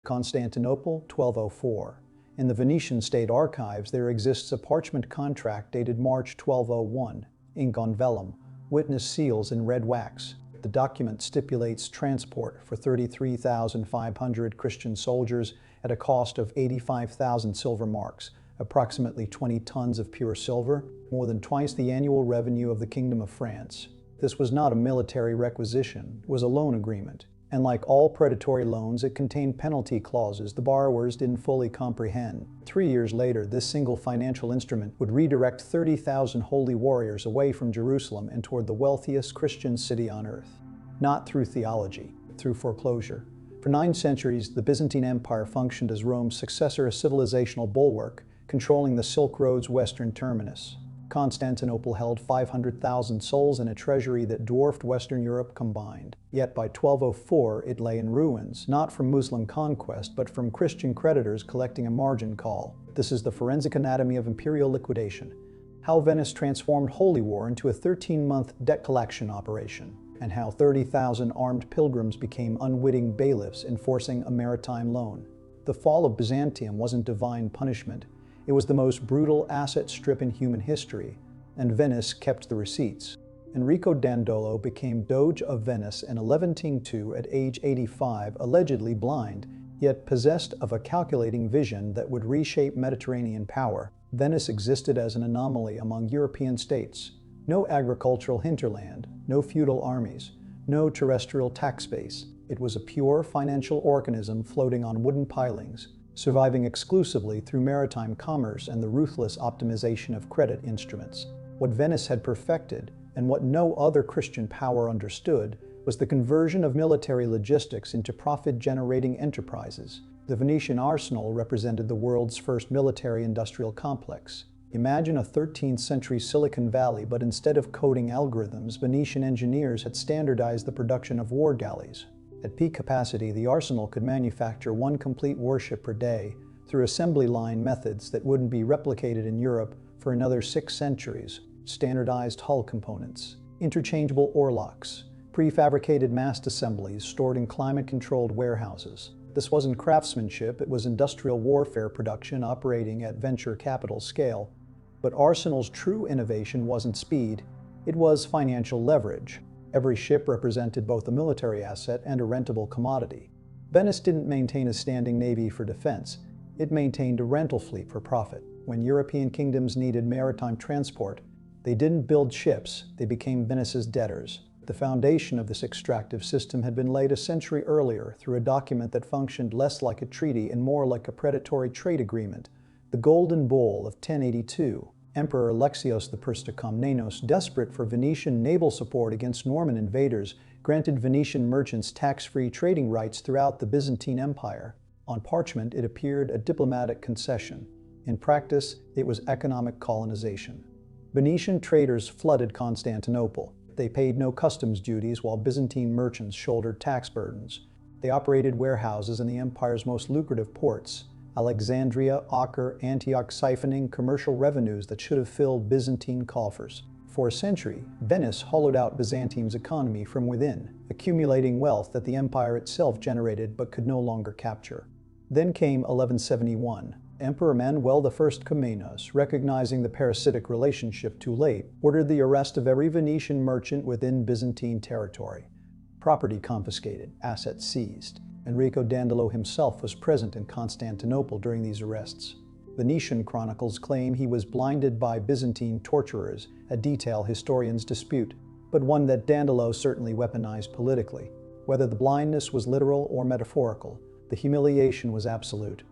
Constantinople, 1204. In the Venetian state archives, there exists a parchment contract dated March 1201, ink on vellum, witness seals in red wax. The document stipulates transport for 33,500 Christian soldiers at a cost of 85,000 silver marks, approximately 20 tons of pure silver, more than twice the annual revenue of the Kingdom of France. This was not a military requisition, it was a loan agreement. And like all predatory loans, it contained penalty clauses the borrowers didn't fully comprehend. 3 years later, this single financial instrument would redirect 30,000 holy warriors away from Jerusalem and toward the wealthiest Christian city on earth. Not through theology, through foreclosure. For 9 centuries, the Byzantine Empire functioned as Rome's successor, a civilizational bulwark, controlling the Silk Road's western terminus. Constantinople held 500,000 souls in a treasury that dwarfed Western Europe combined. Yet by 1204 it lay in ruins, not from Muslim conquest, but from Christian creditors collecting a margin call. This is the forensic anatomy of imperial liquidation. How Venice transformed holy war into a 13-month debt collection operation, and how 30,000 armed pilgrims became unwitting bailiffs enforcing a maritime loan. The fall of Byzantium wasn't divine punishment. It was the most brutal asset strip in human history, and Venice kept the receipts. Enrico Dandolo became Doge of Venice in 1102 at age 85, allegedly blind, yet possessed of a calculating vision that would reshape Mediterranean power. Venice existed as an anomaly among European states. No agricultural hinterland, no feudal armies, no terrestrial tax base. It was a pure financial organism floating on wooden pilings, surviving exclusively through maritime commerce and the ruthless optimization of credit instruments. What Venice had perfected, and what no other Christian power understood, was the conversion of military logistics into profit-generating enterprises. The Venetian arsenal represented the world's first military-industrial complex. Imagine a 13th century Silicon Valley, but instead of coding algorithms, Venetian engineers had standardized the production of war galleys. At peak capacity, the arsenal could manufacture 1 complete warship per day through assembly line methods that wouldn't be replicated in Europe for another 6 centuries. Standardized hull components, interchangeable oarlocks, prefabricated mast assemblies stored in climate-controlled warehouses. This wasn't craftsmanship, it was industrial warfare production operating at venture capital scale. But Arsenal's true innovation wasn't speed, it was financial leverage. Every ship represented both a military asset and a rentable commodity. Venice didn't maintain a standing navy for defense, it maintained a rental fleet for profit. When European kingdoms needed maritime transport, they didn't build ships, they became Venice's debtors. The foundation of this extractive system had been laid a century earlier through a document that functioned less like a treaty and more like a predatory trade agreement, the Golden Bull of 1082. Emperor Alexios I Komnenos, desperate for Venetian naval support against Norman invaders, granted Venetian merchants tax-free trading rights throughout the Byzantine Empire. On parchment, it appeared a diplomatic concession. In practice, it was economic colonization. Venetian traders flooded Constantinople. They paid no customs duties while Byzantine merchants shouldered tax burdens. They operated warehouses in the empire's most lucrative ports, Alexandria, Acre, Antioch, siphoning commercial revenues that should have filled Byzantine coffers. For a century, Venice hollowed out Byzantium's economy from within, accumulating wealth that the empire itself generated but could no longer capture. Then came 1171. Emperor Manuel I Komnenos, recognizing the parasitic relationship too late, ordered the arrest of every Venetian merchant within Byzantine territory. Property confiscated, assets seized. Enrico Dandolo himself was present in Constantinople during these arrests. Venetian chronicles claim he was blinded by Byzantine torturers, a detail historians dispute, but one that Dandolo certainly weaponized politically. Whether the blindness was literal or metaphorical, the humiliation was absolute.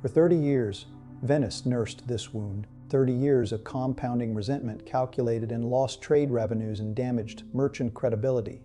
For 30 years, Venice nursed this wound. 30 years of compounding resentment calculated in lost trade revenues and damaged merchant credibility.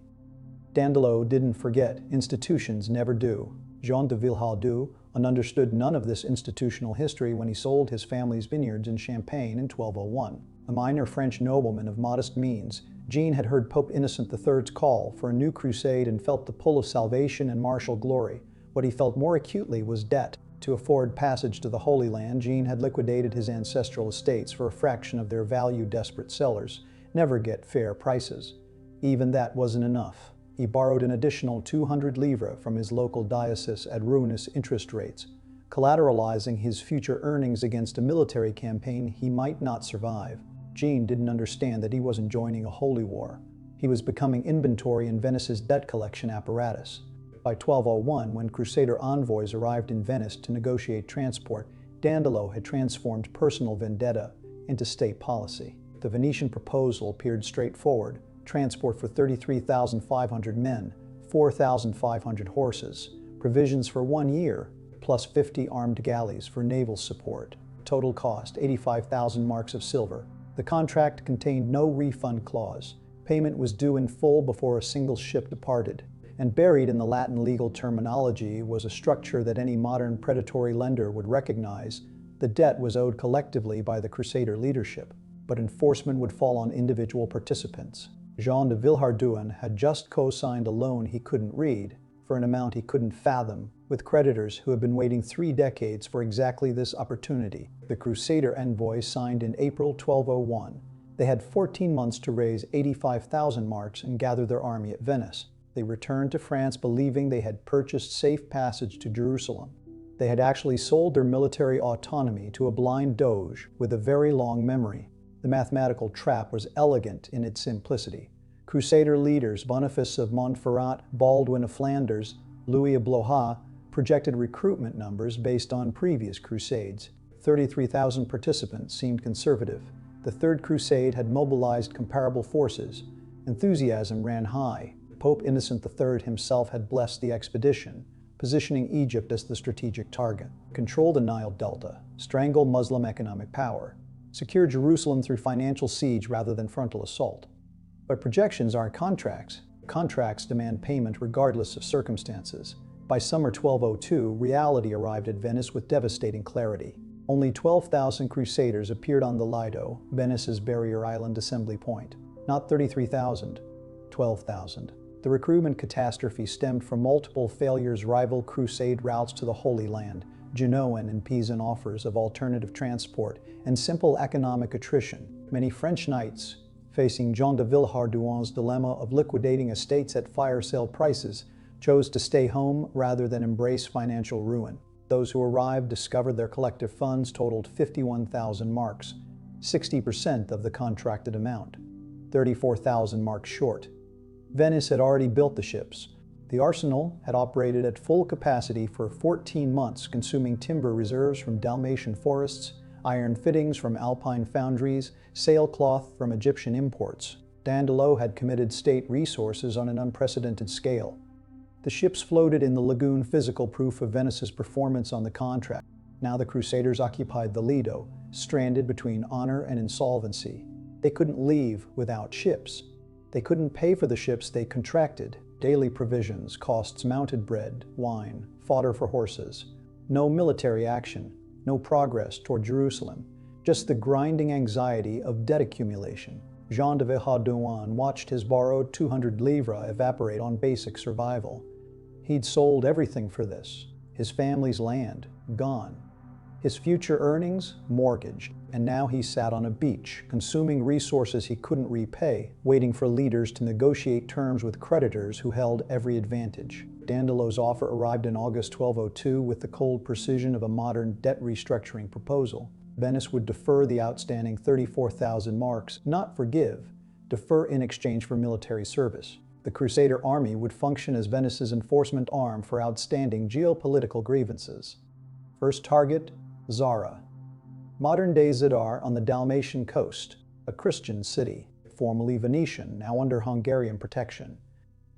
Dandolo didn't forget, institutions never do. Jean de Villehardoux understood none of this institutional history when he sold his family's vineyards in Champagne in 1201. A minor French nobleman of modest means, Jean had heard Pope Innocent III's call for a new crusade and felt the pull of salvation and martial glory. What he felt more acutely was debt. To afford passage to the Holy Land, Jean had liquidated his ancestral estates for a fraction of their value. Desperate sellers never get fair prices. Even that wasn't enough. He borrowed an additional 200 livres from his local diocese at ruinous interest rates, collateralizing his future earnings against a military campaign he might not survive. Jean didn't understand that he wasn't joining a holy war. He was becoming inventory in Venice's debt collection apparatus. By 1201, when Crusader envoys arrived in Venice to negotiate transport, Dandolo had transformed personal vendetta into state policy. The Venetian proposal appeared straightforward: transport for 33,500 men, 4,500 horses, provisions for 1 year, plus 50 armed galleys for naval support. Total cost, 85,000 marks of silver. The contract contained no refund clause. Payment was due in full before a single ship departed. And buried in the Latin legal terminology was a structure that any modern predatory lender would recognize. The debt was owed collectively by the Crusader leadership, but enforcement would fall on individual participants. Jean de Villehardouin had just co-signed a loan he couldn't read, for an amount he couldn't fathom, with creditors who had been waiting 3 decades for exactly this opportunity. The Crusader envoys signed in April 1201. They had 14 months to raise 85,000 marks and gather their army at Venice. They returned to France believing they had purchased safe passage to Jerusalem. They had actually sold their military autonomy to a blind Doge with a very long memory. The mathematical trap was elegant in its simplicity. Crusader leaders Boniface of Montferrat, Baldwin of Flanders, Louis of Blois projected recruitment numbers based on previous crusades. 33,000 participants seemed conservative. The Third Crusade had mobilized comparable forces. Enthusiasm ran high. Pope Innocent III himself had blessed the expedition, positioning Egypt as the strategic target. Control the Nile Delta, strangle Muslim economic power, secure Jerusalem through financial siege rather than frontal assault. But projections aren't contracts. Contracts demand payment regardless of circumstances. By summer 1202, reality arrived at Venice with devastating clarity. Only 12,000 Crusaders appeared on the Lido, Venice's barrier island assembly point. Not 33,000, 12,000. The recruitment catastrophe stemmed from multiple failures, rival crusade routes to the Holy Land, Genoan and Pisan offers of alternative transport, and simple economic attrition. Many French knights, facing Jean de Villehardouin's dilemma of liquidating estates at fire sale prices, chose to stay home rather than embrace financial ruin. Those who arrived discovered their collective funds totaled 51,000 marks, 60% of the contracted amount, 34,000 marks short. Venice had already built the ships. The arsenal had operated at full capacity for 14 months, consuming timber reserves from Dalmatian forests, iron fittings from Alpine foundries, sailcloth from Egyptian imports. Dandolo had committed state resources on an unprecedented scale. The ships floated in the lagoon, physical proof of Venice's performance on the contract. Now the Crusaders occupied the Lido, stranded between honor and insolvency. They couldn't leave without ships. They couldn't pay for the ships they contracted. Daily provisions, costs, mounted bread, wine, fodder for horses. No military action, no progress toward Jerusalem. Just the grinding anxiety of debt accumulation. Jean de Villehardouin watched his borrowed 200 livres evaporate on basic survival. He'd sold everything for this. His family's land, gone. His future earnings, mortgaged. And now he sat on a beach, consuming resources he couldn't repay, waiting for leaders to negotiate terms with creditors who held every advantage. Dandolo's offer arrived in August 1202 with the cold precision of a modern debt restructuring proposal. Venice would defer the outstanding 34,000 marks, not forgive, defer in exchange for military service. The Crusader army would function as Venice's enforcement arm for outstanding geopolitical grievances. First target, Zara. Modern-day Zara on the Dalmatian coast, a Christian city, formerly Venetian, now under Hungarian protection.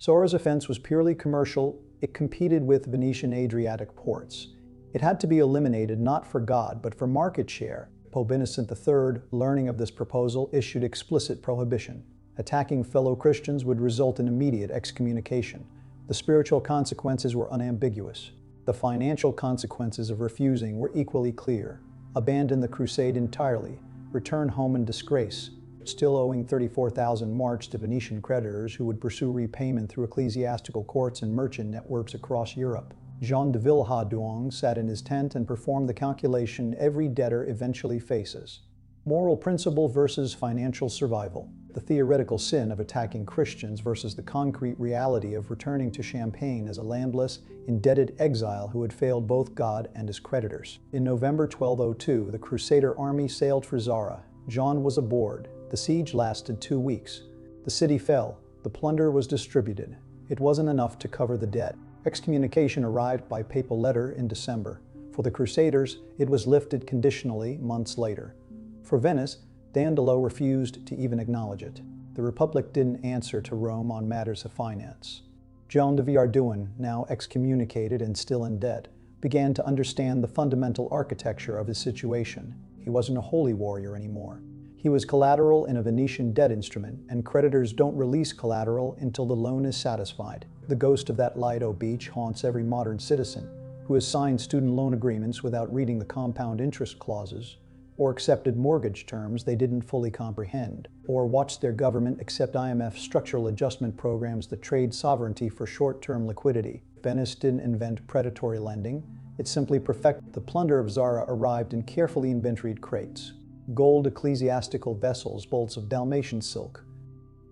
Zara's offense was purely commercial. It competed with Venetian Adriatic ports. It had to be eliminated not for God, but for market share. Pope Innocent III, learning of this proposal, issued explicit prohibition. Attacking fellow Christians would result in immediate excommunication. The spiritual consequences were unambiguous. The financial consequences of refusing were equally clear. Abandon the crusade entirely, return home in disgrace, still owing 34,000 marks to Venetian creditors who would pursue repayment through ecclesiastical courts and merchant networks across Europe. Jean de Villehardouin sat in his tent and performed the calculation every debtor eventually faces. Moral principle versus financial survival. the theoretical sin of attacking Christians versus the concrete reality of returning to Champagne as a landless, indebted exile who had failed both God and his creditors. In November 1202, the Crusader army sailed for Zara. John was aboard. The siege lasted 2 weeks. The city fell. The plunder was distributed. It wasn't enough to cover the debt. Excommunication arrived by papal letter in December. For the Crusaders, it was lifted conditionally months later. For Venice, Dandolo refused to even acknowledge it. The Republic didn't answer to Rome on matters of finance. John de Villardouin, now excommunicated and still in debt, began to understand the fundamental architecture of his situation. He wasn't a holy warrior anymore. He was collateral in a Venetian debt instrument, and creditors don't release collateral until the loan is satisfied. The ghost of that Lido beach haunts every modern citizen who has signed student loan agreements without reading the compound interest clauses, or accepted mortgage terms they didn't fully comprehend, or watched their government accept IMF structural adjustment programs that trade sovereignty for short-term liquidity. Venice didn't invent predatory lending, it simply perfected. The plunder of Zara arrived in carefully inventoried crates. Gold ecclesiastical vessels, bolts of Dalmatian silk,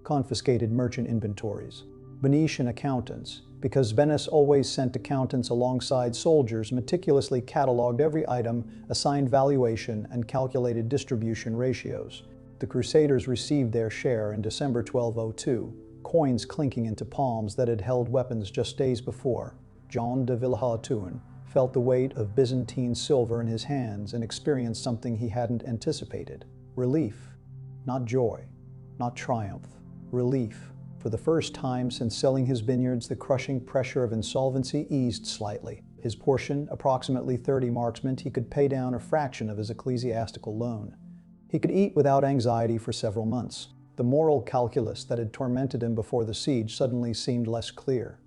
confiscated merchant inventories. Venetian accountants, because Venice always sent accountants alongside soldiers, meticulously cataloged every item, assigned valuation, and calculated distribution ratios. The Crusaders received their share in December 1202, coins clinking into palms that had held weapons just days before. John de Villardouin felt the weight of Byzantine silver in his hands and experienced something he hadn't anticipated. Relief. Not joy. Not triumph. Relief. For the first time since selling his vineyards, the crushing pressure of insolvency eased slightly. His portion, approximately 30 marks, meant he could pay down a fraction of his ecclesiastical loan. He could eat without anxiety for several months. The moral calculus that had tormented him before the siege suddenly seemed less clear.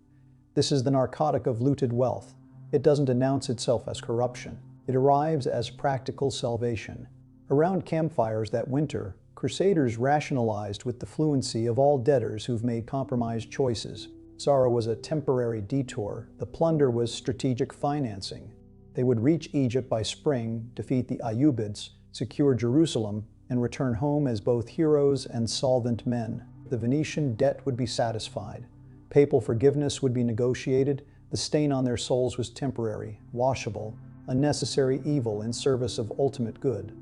This is the narcotic of looted wealth. It doesn't announce itself as corruption. It arrives as practical salvation. Around campfires that winter, Crusaders rationalized with the fluency of all debtors who've made compromised choices. Zara was a temporary detour. The plunder was strategic financing. They would reach Egypt by spring, defeat the Ayyubids, secure Jerusalem, and return home as both heroes and solvent men. The Venetian debt would be satisfied. Papal forgiveness would be negotiated. The stain on their souls was temporary, washable, a necessary evil in service of ultimate good.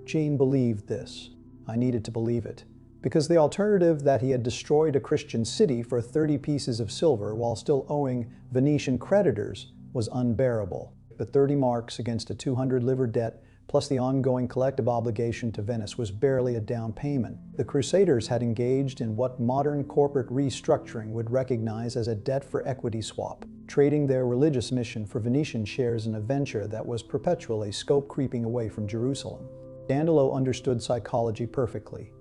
Jean believed this. I needed to believe it, because the alternative that he had destroyed a Christian city for 30 pieces of silver while still owing Venetian creditors was unbearable. But 30 marks against a 200 liver debt, plus the ongoing collective obligation to Venice, was barely a down payment. The Crusaders had engaged in what modern corporate restructuring would recognize as a debt for equity swap, trading their religious mission for Venetian shares in a venture that was perpetually scope creeping away from Jerusalem. Dandolo understood psychology perfectly.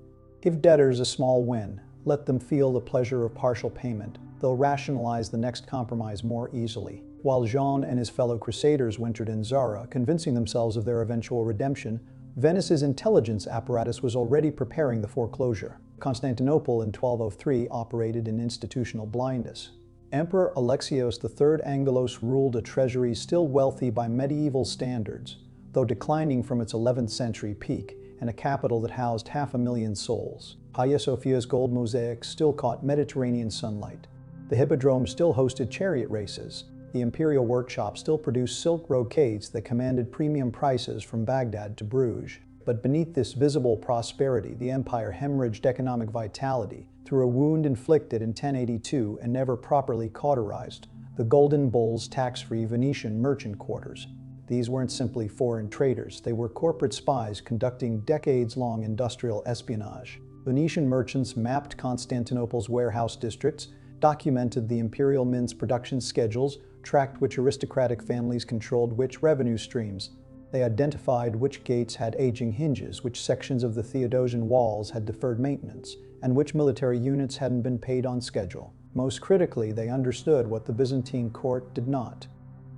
Give debtors a small win, let them feel the pleasure of partial payment. They'll rationalize the next compromise more easily. While Jean and his fellow Crusaders wintered in Zara, convincing themselves of their eventual redemption, Venice's intelligence apparatus was already preparing the foreclosure. Constantinople in 1203 operated in institutional blindness. Emperor Alexios III Angelos ruled a treasury still wealthy by medieval standards, though declining from its 11th century peak, and a capital that housed 500,000 souls. Hagia Sophia's gold mosaics still caught Mediterranean sunlight. The Hippodrome still hosted chariot races. The imperial workshop still produced silk brocades that commanded premium prices from Baghdad to Bruges. But beneath this visible prosperity, the empire hemorrhaged economic vitality through a wound inflicted in 1082 and never properly cauterized: the Golden Bull's tax-free Venetian merchant quarters. These weren't simply foreign traders, they were corporate spies conducting decades-long industrial espionage. Venetian merchants mapped Constantinople's warehouse districts, documented the imperial mint's production schedules, tracked which aristocratic families controlled which revenue streams. They identified which gates had aging hinges, which sections of the Theodosian walls had deferred maintenance, and which military units hadn't been paid on schedule. Most critically, they understood what the Byzantine court did not.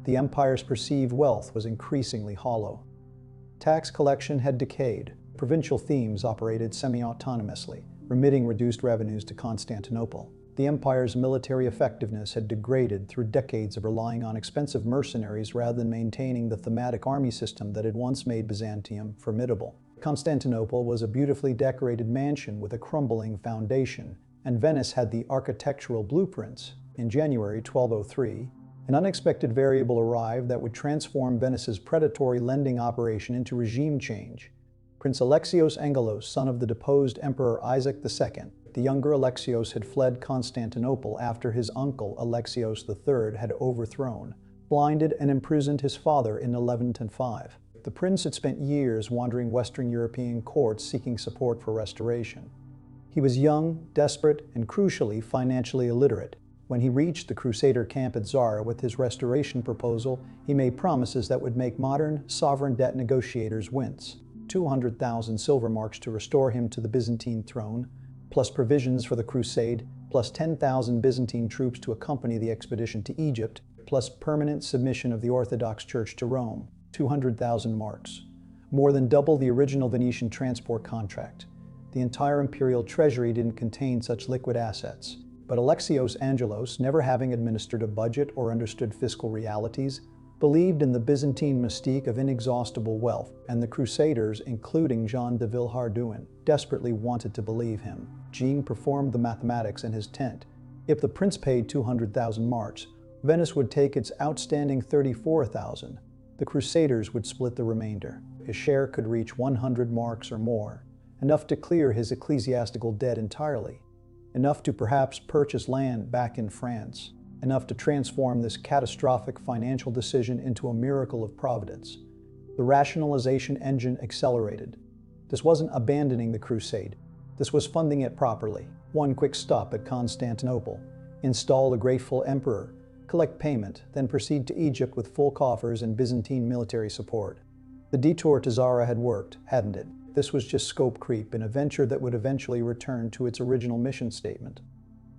The empire's perceived wealth was increasingly hollow. Tax collection had decayed. Provincial themes operated semi-autonomously, remitting reduced revenues to Constantinople. The empire's military effectiveness had degraded through decades of relying on expensive mercenaries rather than maintaining the thematic army system that had once made Byzantium formidable. Constantinople was a beautifully decorated mansion with a crumbling foundation, and Venice had the architectural blueprints. In January 1203, an unexpected variable arrived that would transform Venice's predatory lending operation into regime change. Prince Alexios Angelos, son of the deposed Emperor Isaac II, the younger Alexios had fled Constantinople after his uncle Alexios III had overthrown, blinded, and imprisoned his father in 1105. The prince had spent years wandering Western European courts seeking support for restoration. He was young, desperate, and crucially financially illiterate. When he reached the Crusader camp at Zara with his restoration proposal, he made promises that would make modern, sovereign debt negotiators wince. 200,000 silver marks to restore him to the Byzantine throne, plus provisions for the crusade, plus 10,000 Byzantine troops to accompany the expedition to Egypt, plus permanent submission of the Orthodox Church to Rome. 200,000 marks. More than double the original Venetian transport contract. The entire imperial treasury didn't contain such liquid assets. But Alexios Angelos, never having administered a budget or understood fiscal realities, believed in the Byzantine mystique of inexhaustible wealth, and the Crusaders, including Jean de Villehardouin, desperately wanted to believe him. Jean performed the mathematics in his tent. If the prince paid 200,000 marks, Venice would take its outstanding 34,000. The Crusaders would split the remainder. His share could reach 100 marks or more, enough to clear his ecclesiastical debt entirely, enough to perhaps purchase land back in France, enough to transform this catastrophic financial decision into a miracle of providence. The rationalization engine accelerated. This wasn't abandoning the crusade. This was funding it properly. One quick stop at Constantinople, install a grateful emperor, collect payment, then proceed to Egypt with full coffers and Byzantine military support. The detour to Zara had worked, hadn't it? This was just scope creep in a venture that would eventually return to its original mission statement.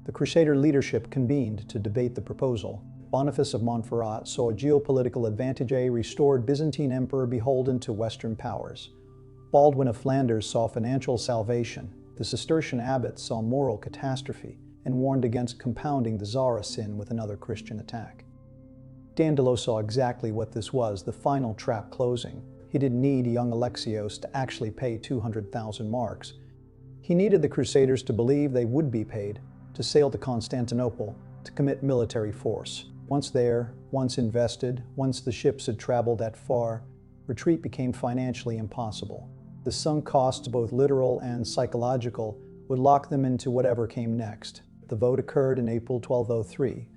The Crusader leadership convened to debate the proposal. Boniface of Montferrat saw a geopolitical advantage, a restored Byzantine emperor beholden to Western powers. Baldwin of Flanders saw financial salvation. The Cistercian abbots saw moral catastrophe and warned against compounding the Zara sin with another Christian attack. Dandolo saw exactly what this was, the final trap closing. He didn't need young Alexios to actually pay 200,000 marks. He needed the Crusaders to believe they would be paid, to sail to Constantinople, to commit military force. Once there, once invested, once the ships had traveled that far, retreat became financially impossible. The sunk costs, both literal and psychological, would lock them into whatever came next. The vote occurred in April 1203.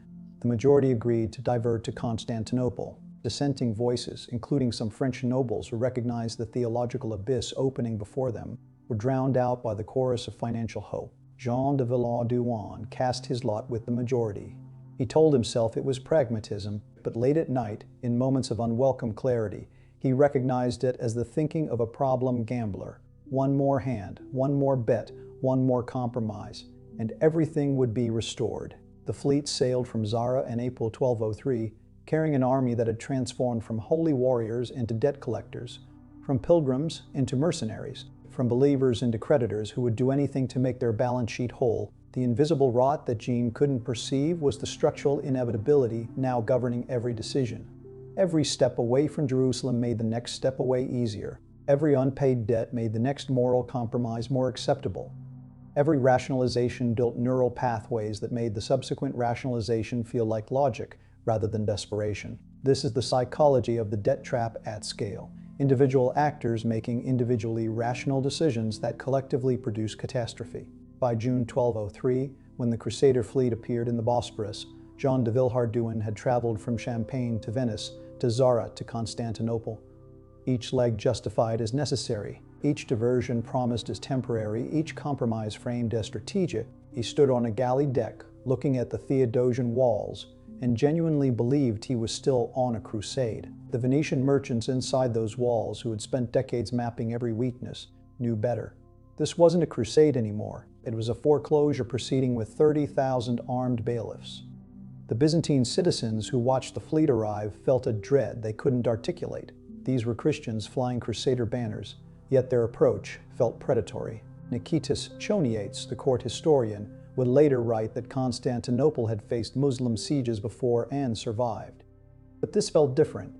The majority agreed to divert to Constantinople. Dissenting voices, including some French nobles who recognized the theological abyss opening before them, were drowned out by the chorus of financial hope. Jean de Villehardouin cast his lot with the majority. He told himself it was pragmatism, but late at night, in moments of unwelcome clarity, he recognized it as the thinking of a problem gambler. One more hand, one more bet, one more compromise, and everything would be restored. The fleet sailed from Zara in April 1203, carrying an army that had transformed from holy warriors into debt collectors, from pilgrims into mercenaries, from believers into creditors who would do anything to make their balance sheet whole. The invisible rot that Jean couldn't perceive was the structural inevitability now governing every decision. Every step away from Jerusalem made the next step away easier. Every unpaid debt made the next moral compromise more acceptable. Every rationalization built neural pathways that made the subsequent rationalization feel like logic rather than desperation. This is the psychology of the debt trap at scale. Individual actors making individually rational decisions that collectively produce catastrophe. By June 1203, when the Crusader fleet appeared in the Bosporus, Jean de Villehardouin had traveled from Champagne to Venice, to Zara to Constantinople. Each leg justified as necessary, each diversion promised as temporary, each compromise framed as strategic. He stood on a galley deck, looking at the Theodosian walls, and genuinely believed he was still on a crusade. The Venetian merchants inside those walls, who had spent decades mapping every weakness, knew better. This wasn't a crusade anymore. It was a foreclosure proceeding with 30,000 armed bailiffs. The Byzantine citizens who watched the fleet arrive felt a dread they couldn't articulate. These were Christians flying Crusader banners, yet their approach felt predatory. Nikitas Choniates, the court historian, would later write that Constantinople had faced Muslim sieges before and survived. But this felt different.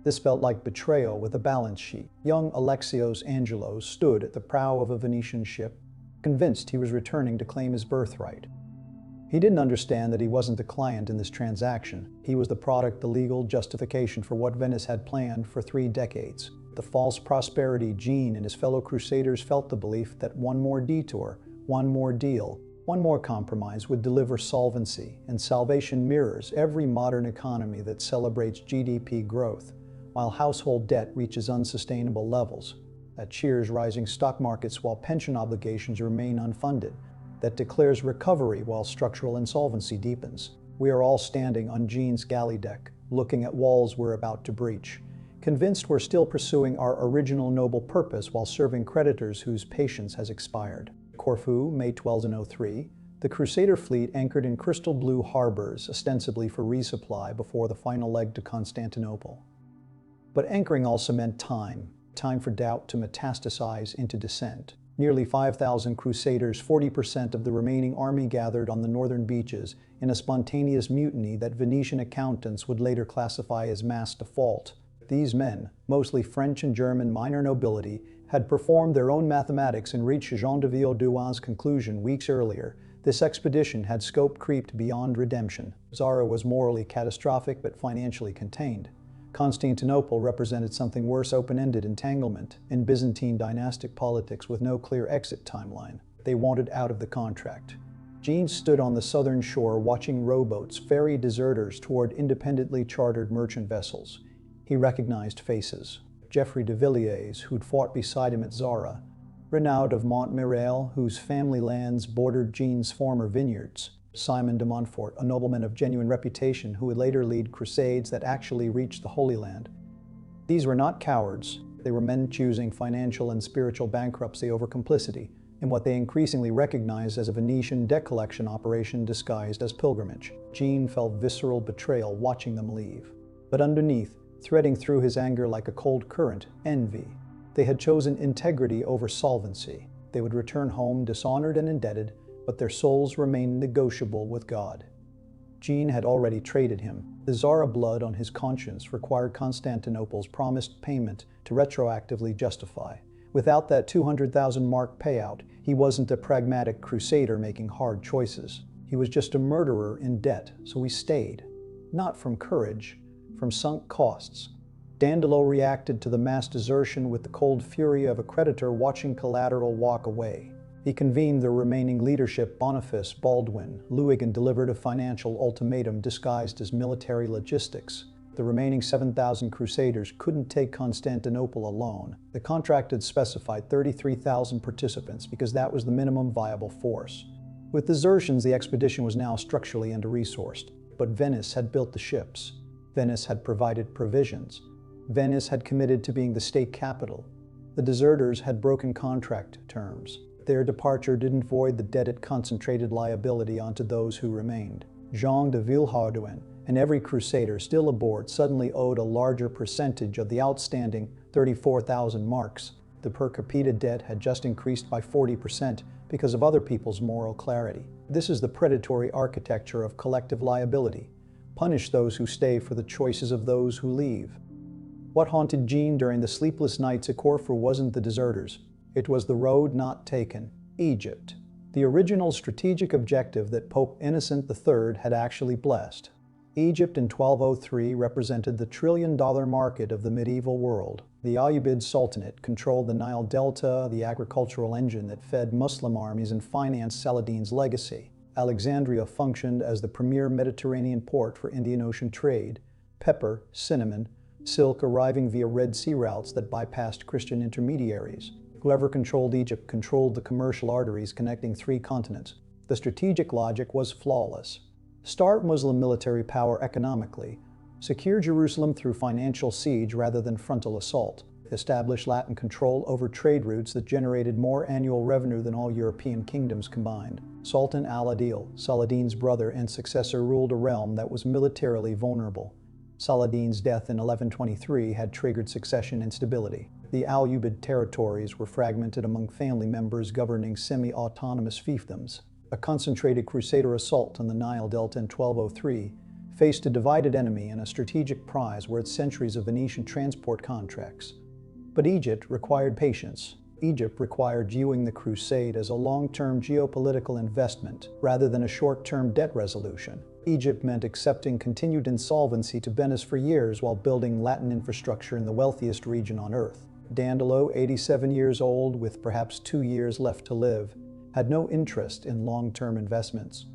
This felt like betrayal with a balance sheet. Young Alexios Angelos stood at the prow of a Venetian ship, convinced he was returning to claim his birthright. He didn't understand that he wasn't the client in this transaction. He was the product, the legal justification for what Venice had planned for 3 decades. The false prosperity gene and his fellow Crusaders felt the belief that one more detour, one more deal, one more compromise would deliver solvency, and salvation mirrors every modern economy that celebrates GDP growth, while household debt reaches unsustainable levels, that cheers rising stock markets while pension obligations remain unfunded, that declares recovery while structural insolvency deepens. We are all standing on Gene's galley deck, looking at walls we're about to breach, convinced we're still pursuing our original noble purpose while serving creditors whose patience has expired. Corfu, May 1203, the Crusader fleet anchored in crystal blue harbors, ostensibly for resupply before the final leg to Constantinople. But anchoring also meant time for doubt to metastasize into dissent. Nearly 5,000 Crusaders, 40% of the remaining army, gathered on the northern beaches in a spontaneous mutiny that Venetian accountants would later classify as mass default. These men, mostly French and German minor nobility, had performed their own mathematics and reached Jean de Villedoise's conclusion weeks earlier. This expedition had scope creeped beyond redemption. Zara was morally catastrophic but financially contained. Constantinople represented something worse: open-ended entanglement in Byzantine dynastic politics with no clear exit timeline. They wanted out of the contract. Gene stood on the southern shore watching rowboats ferry deserters toward independently chartered merchant vessels. He recognized faces. Geoffrey de Villiers, who'd fought beside him at Zara, Renaud of Montmirail, whose family lands bordered Gene's former vineyards, Simon de Montfort, a nobleman of genuine reputation who would later lead crusades that actually reached the Holy Land. These were not cowards. They were men choosing financial and spiritual bankruptcy over complicity in what they increasingly recognized as a Venetian debt collection operation disguised as pilgrimage. Gene felt visceral betrayal watching them leave. But underneath, threading through his anger like a cold current, envy. They had chosen integrity over solvency. They would return home dishonored and indebted, but their souls remained negotiable with God. Gene had already traded him. The Zara blood on his conscience required Constantinople's promised payment to retroactively justify. Without that 200,000 mark payout, he wasn't a pragmatic crusader making hard choices. He was just a murderer in debt, so he stayed. Not from courage, from sunk costs. Dandolo reacted to the mass desertion with the cold fury of a creditor watching collateral walk away. He convened the remaining leadership, Boniface, Baldwin, Louis, and delivered a financial ultimatum disguised as military logistics. The remaining 7,000 Crusaders couldn't take Constantinople alone. The contract had specified 33,000 participants because that was the minimum viable force. With desertions, the expedition was now structurally under-resourced. But Venice had built the ships. Venice had provided provisions. Venice had committed to being the state capital. The deserters had broken contract terms. Their departure didn't void the debt, it concentrated liability onto those who remained. Jean de Villedoise and every crusader still aboard suddenly owed a larger percentage of the outstanding 34,000 marks. The per capita debt had just increased by 40% because of other people's moral clarity. This is the predatory architecture of collective liability. Punish those who stay for the choices of those who leave. What haunted Gene during the sleepless nights at Corfu wasn't the deserters. It was the road not taken, Egypt. The original strategic objective that Pope Innocent III had actually blessed. Egypt in 1203 represented the trillion-dollar market of the medieval world. The Ayyubid Sultanate controlled the Nile Delta, the agricultural engine that fed Muslim armies and financed Saladin's legacy. Alexandria functioned as the premier Mediterranean port for Indian Ocean trade, pepper, cinnamon, silk arriving via Red Sea routes that bypassed Christian intermediaries. Whoever controlled Egypt controlled the commercial arteries connecting 3 continents. The strategic logic was flawless. Start Muslim military power economically. Secure Jerusalem through financial siege rather than frontal assault. Establish Latin control over trade routes that generated more annual revenue than all European kingdoms combined. Sultan al-Adil, Saladin's brother and successor, ruled a realm that was militarily vulnerable. Saladin's death in 1123 had triggered succession instability. The Ayyubid territories were fragmented among family members governing semi-autonomous fiefdoms. A concentrated crusader assault on the Nile Delta in 1203 faced a divided enemy and a strategic prize worth centuries of Venetian transport contracts. But Egypt required patience. Egypt required viewing the crusade as a long-term geopolitical investment rather than a short-term debt resolution. Egypt meant accepting continued insolvency to Venice for years while building Latin infrastructure in the wealthiest region on earth. Dandolo, 87 years old with perhaps 2 years left to live, had no interest in long-term investments.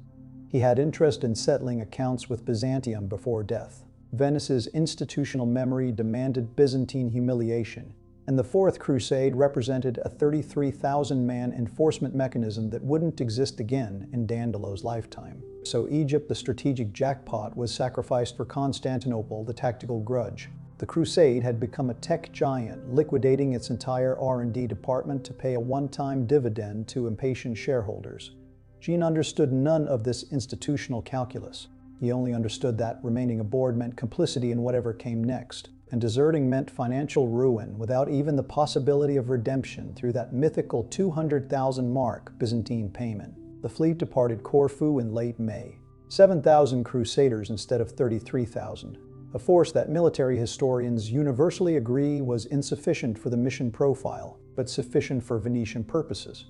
He had interest in settling accounts with Byzantium before death. Venice's institutional memory demanded Byzantine humiliation, and the Fourth Crusade represented a 33,000-man enforcement mechanism that wouldn't exist again in Dandolo's lifetime. So Egypt, the strategic jackpot, was sacrificed for Constantinople, the tactical grudge. The crusade had become a tech giant, liquidating its entire R&D department to pay a one-time dividend to impatient shareholders. Jean understood none of this institutional calculus. He only understood that remaining aboard meant complicity in whatever came next, and deserting meant financial ruin without even the possibility of redemption through that mythical 200,000 mark Byzantine payment. The fleet departed Corfu in late May. 7,000 Crusaders instead of 33,000. A force that military historians universally agree was insufficient for the mission profile, but sufficient for Venetian purposes.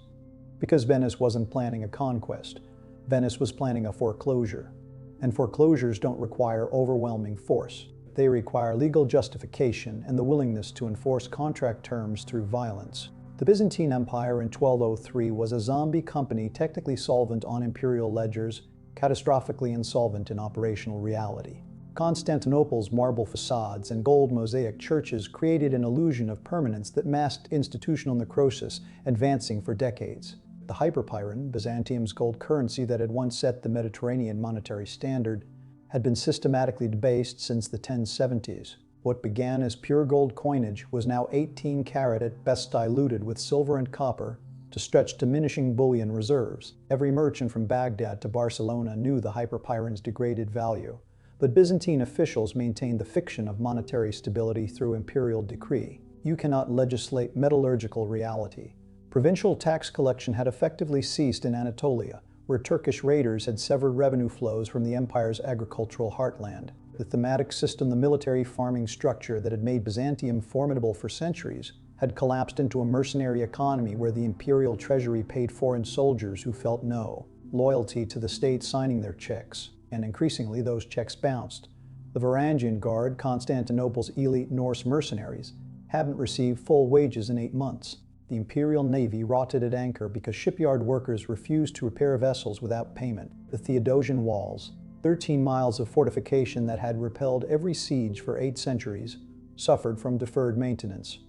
Because Venice wasn't planning a conquest, Venice was planning a foreclosure. And foreclosures don't require overwhelming force. They require legal justification and the willingness to enforce contract terms through violence. The Byzantine Empire in 1203 was a zombie company technically solvent on imperial ledgers, catastrophically insolvent in operational reality. Constantinople's marble facades and gold mosaic churches created an illusion of permanence that masked institutional necrosis advancing for decades. The hyperpyron, Byzantium's gold currency that had once set the Mediterranean monetary standard, had been systematically debased since the 1070s. What began as pure gold coinage was now 18 karat at best diluted with silver and copper to stretch diminishing bullion reserves. Every merchant from Baghdad to Barcelona knew the hyperpyron's degraded value, but Byzantine officials maintained the fiction of monetary stability through imperial decree. You cannot legislate metallurgical reality. Provincial tax collection had effectively ceased in Anatolia, where Turkish raiders had severed revenue flows from the empire's agricultural heartland. The thematic system, the military farming structure that had made Byzantium formidable for centuries, had collapsed into a mercenary economy where the imperial treasury paid foreign soldiers who felt no loyalty to the state signing their checks, and increasingly those checks bounced. The Varangian Guard, Constantinople's elite Norse mercenaries, hadn't received full wages in 8 months. The imperial navy rotted at anchor because shipyard workers refused to repair vessels without payment. The Theodosian walls, 13 miles of fortification that had repelled every siege for 8 centuries, suffered from deferred maintenance.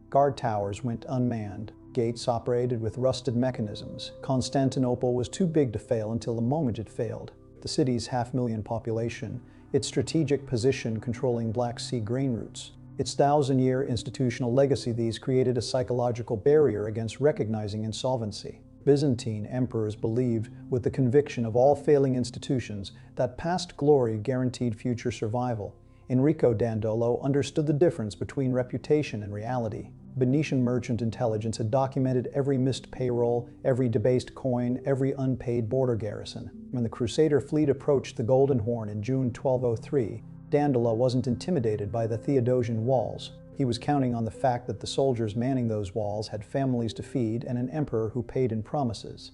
Guard towers went unmanned. Gates operated with rusted mechanisms. Constantinople was too big to fail until the moment it failed. The city's 500,000 population, its strategic position controlling Black Sea grain routes, its 1,000-year institutional legacy, these created a psychological barrier against recognizing insolvency. Byzantine emperors believed, with the conviction of all failing institutions, that past glory guaranteed future survival. Enrico Dandolo understood the difference between reputation and reality. Venetian merchant intelligence had documented every missed payroll, every debased coin, every unpaid border garrison. When the Crusader fleet approached the Golden Horn in June 1203, Dandolo wasn't intimidated by the Theodosian walls. He was counting on the fact that the soldiers manning those walls had families to feed and an emperor who paid in promises.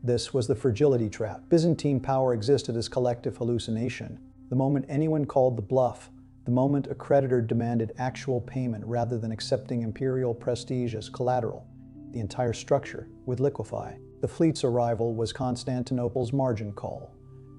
This was the fragility trap. Byzantine power existed as collective hallucination. The moment anyone called the bluff, the moment a creditor demanded actual payment rather than accepting imperial prestige as collateral, the entire structure would liquefy. The fleet's arrival was Constantinople's margin call.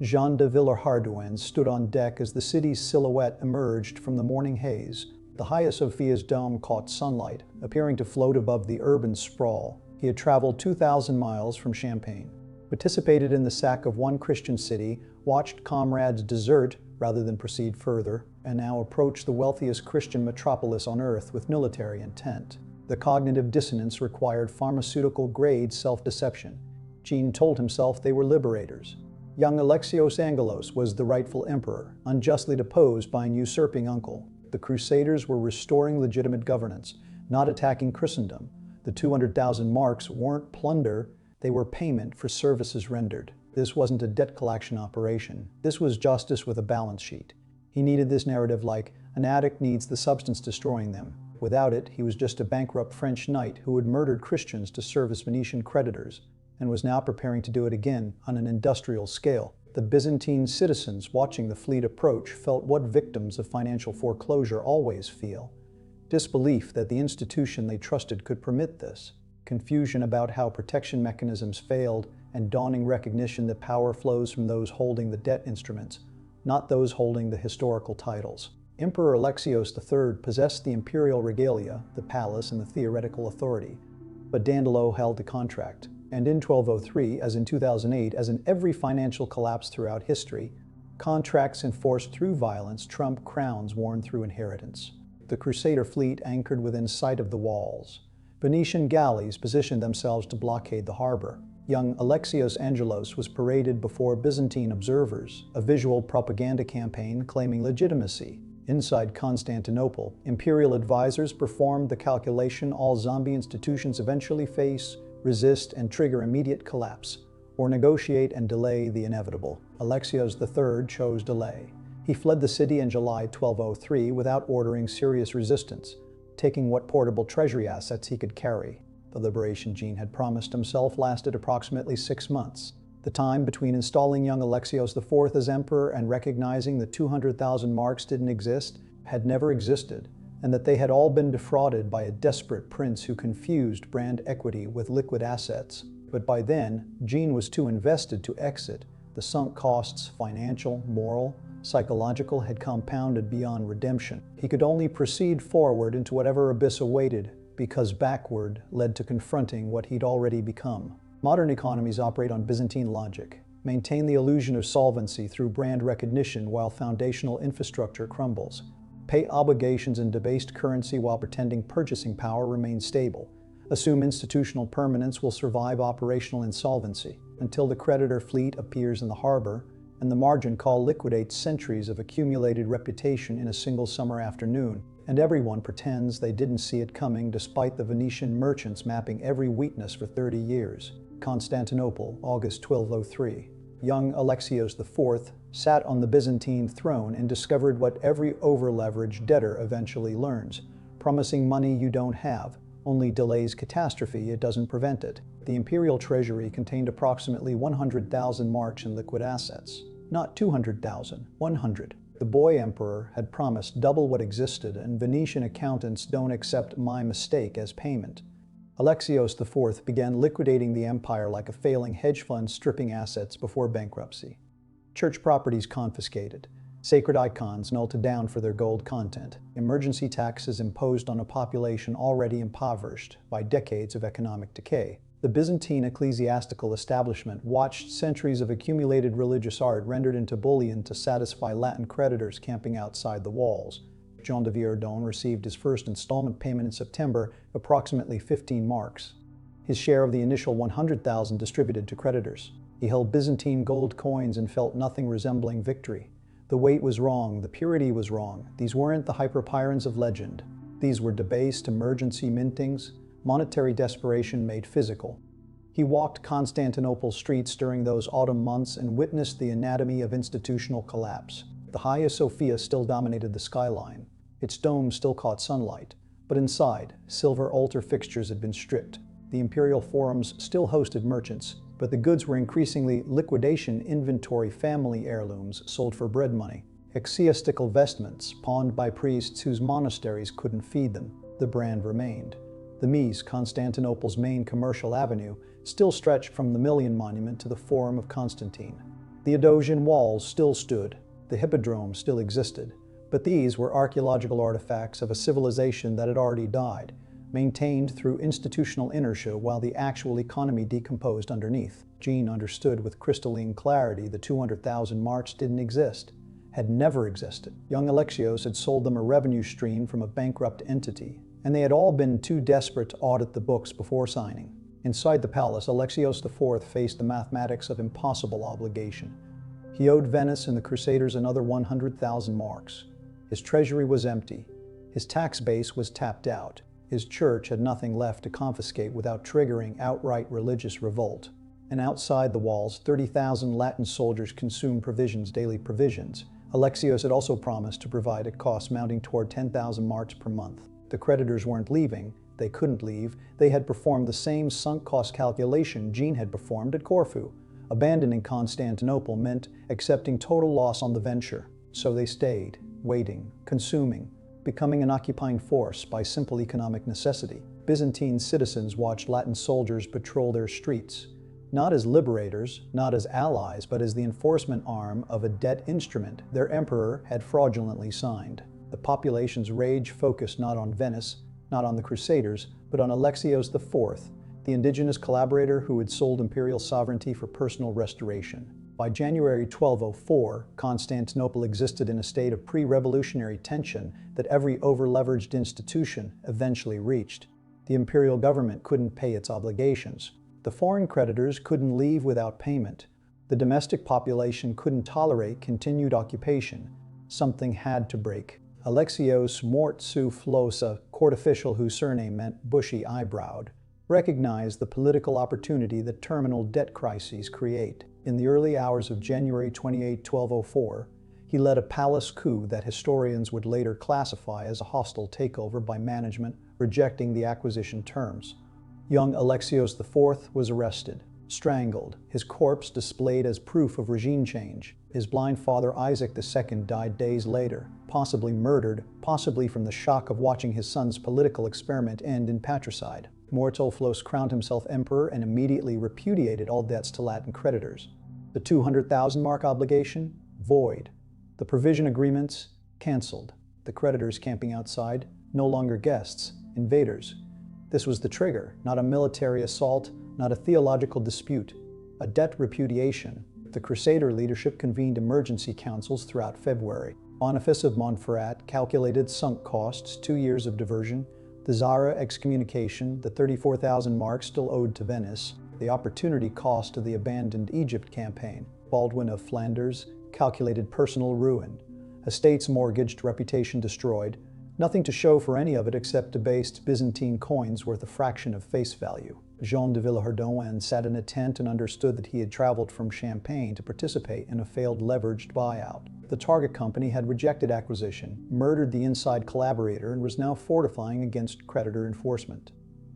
Jean de Villehardouin stood on deck as the city's silhouette emerged from the morning haze. The Hagia Sophia's dome caught sunlight, appearing to float above the urban sprawl. He had traveled 2,000 miles from Champagne, participated in the sack of one Christian city, watched comrades desert rather than proceed further, and now approached the wealthiest Christian metropolis on earth with military intent. The cognitive dissonance required pharmaceutical-grade self-deception. Jean told himself they were liberators. Young Alexios Angelos was the rightful emperor, unjustly deposed by an usurping uncle. The Crusaders were restoring legitimate governance, not attacking Christendom. The 200,000 marks weren't plunder, they were payment for services rendered. This wasn't a debt collection operation. This was justice with a balance sheet. He needed this narrative like an addict needs the substance destroying them. Without it, he was just a bankrupt French knight who had murdered Christians to service Venetian creditors, and was now preparing to do it again on an industrial scale. The Byzantine citizens watching the fleet approach felt what victims of financial foreclosure always feel: disbelief that the institution they trusted could permit this, confusion about how protection mechanisms failed, and dawning recognition that power flows from those holding the debt instruments, not those holding the historical titles. Emperor Alexios III possessed the imperial regalia, the palace, and the theoretical authority, but Dandolo held the contract. And in 1203, as in 2008, as in every financial collapse throughout history, contracts enforced through violence trump crowns worn through inheritance. The Crusader fleet anchored within sight of the walls. Venetian galleys positioned themselves to blockade the harbor. Young Alexios Angelos was paraded before Byzantine observers, a visual propaganda campaign claiming legitimacy. Inside Constantinople, imperial advisors performed the calculation all zombie institutions eventually face, resist, and trigger immediate collapse, or negotiate and delay the inevitable. Alexios III chose delay. He fled the city in July 1203 without ordering serious resistance, taking what portable treasury assets he could carry. The liberation Gene had promised himself lasted approximately 6 months. The time between installing young Alexios IV as emperor and recognizing the 200,000 marks didn't exist, had never existed, and that they had all been defrauded by a desperate prince who confused brand equity with liquid assets. But by then, Gene was too invested to exit. The sunk costs, financial, moral, psychological, had compounded beyond redemption. He could only proceed forward into whatever abyss awaited, because backward led to confronting what he'd already become. Modern economies operate on Byzantine logic, maintain the illusion of solvency through brand recognition while foundational infrastructure crumbles, pay obligations in debased currency while pretending purchasing power remains stable, assume institutional permanence will survive operational insolvency, until the creditor fleet appears in the harbor, and the margin call liquidates centuries of accumulated reputation in a single summer afternoon, and everyone pretends they didn't see it coming despite the Venetian merchants mapping every weakness for 30 years. Constantinople, August 1203. Young Alexios IV sat on the Byzantine throne and discovered what every over-leveraged debtor eventually learns: promising money you don't have only delays catastrophe, it doesn't prevent it. The imperial treasury contained approximately 100,000 marks in liquid assets. Not 200,000, 100. The boy emperor had promised double what existed, and Venetian accountants don't accept my mistake as payment. Alexios IV began liquidating the empire like a failing hedge fund stripping assets before bankruptcy. Church properties confiscated, sacred icons melted down for their gold content, emergency taxes imposed on a population already impoverished by decades of economic decay. The Byzantine ecclesiastical establishment watched centuries of accumulated religious art rendered into bullion to satisfy Latin creditors camping outside the walls. Jean de Viardon received his first installment payment in September, approximately 15 marks. His share of the initial 100,000 distributed to creditors. He held Byzantine gold coins and felt nothing resembling victory. The weight was wrong, the purity was wrong. These weren't the hyperpyrons of legend. These were debased emergency mintings, monetary desperation made physical. He walked Constantinople's streets during those autumn months and witnessed the anatomy of institutional collapse. The Hagia Sophia still dominated the skyline. Its dome still caught sunlight, but inside, silver altar fixtures had been stripped. The imperial forums still hosted merchants, but the goods were increasingly liquidation inventory family heirlooms sold for bread money. Ecclesiastical vestments pawned by priests whose monasteries couldn't feed them. The brand remained. The Mise, Constantinople's main commercial avenue, still stretched from the Million Monument to the Forum of Constantine. The Adosian walls still stood. The Hippodrome still existed. But these were archaeological artifacts of a civilization that had already died, maintained through institutional inertia while the actual economy decomposed underneath. Gene understood with crystalline clarity the 200,000 marks didn't exist, had never existed. Young Alexios had sold them a revenue stream from a bankrupt entity, and they had all been too desperate to audit the books before signing. Inside the palace, Alexios IV faced the mathematics of impossible obligation. He owed Venice and the Crusaders another 100,000 marks. His treasury was empty. His tax base was tapped out. His church had nothing left to confiscate without triggering outright religious revolt. and outside the walls, 30,000 Latin soldiers consumed daily provisions. Alexios had also promised to provide at costs mounting toward 10,000 marks per month. The creditors weren't leaving. They couldn't leave. They had performed the same sunk cost calculation Jean had performed at Corfu. Abandoning Constantinople meant accepting total loss on the venture. So they stayed, waiting, consuming, becoming an occupying force by simple economic necessity. Byzantine citizens watched Latin soldiers patrol their streets, not as liberators, not as allies, but as the enforcement arm of a debt instrument their emperor had fraudulently signed. The population's rage focused not on Venice, not on the Crusaders, but on Alexios IV, the indigenous collaborator who had sold imperial sovereignty for personal restoration. By January 1204, Constantinople existed in a state of pre-revolutionary tension that every over-leveraged institution eventually reached. The imperial government couldn't pay its obligations. The foreign creditors couldn't leave without payment. The domestic population couldn't tolerate continued occupation. Something had to break. Alexios Mort su Flosa, court official whose surname meant bushy-eyebrowed, recognized the political opportunity that terminal debt crises create. In the early hours of January 28, 1204, he led a palace coup that historians would later classify as a hostile takeover by management rejecting the acquisition terms. Young Alexios IV was arrested, strangled, his corpse displayed as proof of regime change. His blind father Isaac II died days later, possibly murdered, possibly from the shock of watching his son's political experiment end in patricide. Mortulflos crowned himself emperor and immediately repudiated all debts to Latin creditors. The 200,000 mark obligation? Void. The provision agreements? Cancelled. The creditors camping outside? No longer guests, invaders. This was the trigger, not a military assault, not a theological dispute, a debt repudiation. The Crusader leadership convened emergency councils throughout February. Boniface of Montferrat calculated sunk costs, 2 years of diversion, the Zara excommunication, the 34,000 marks still owed to Venice, the opportunity cost of the abandoned Egypt campaign. Baldwin of Flanders calculated personal ruin, estates mortgaged, reputation destroyed, nothing to show for any of it except debased Byzantine coins worth a fraction of face value. Jean de Villehardouin sat in a tent and understood that he had traveled from Champagne to participate in a failed leveraged buyout. The target company had rejected acquisition, murdered the inside collaborator, and was now fortifying against creditor enforcement.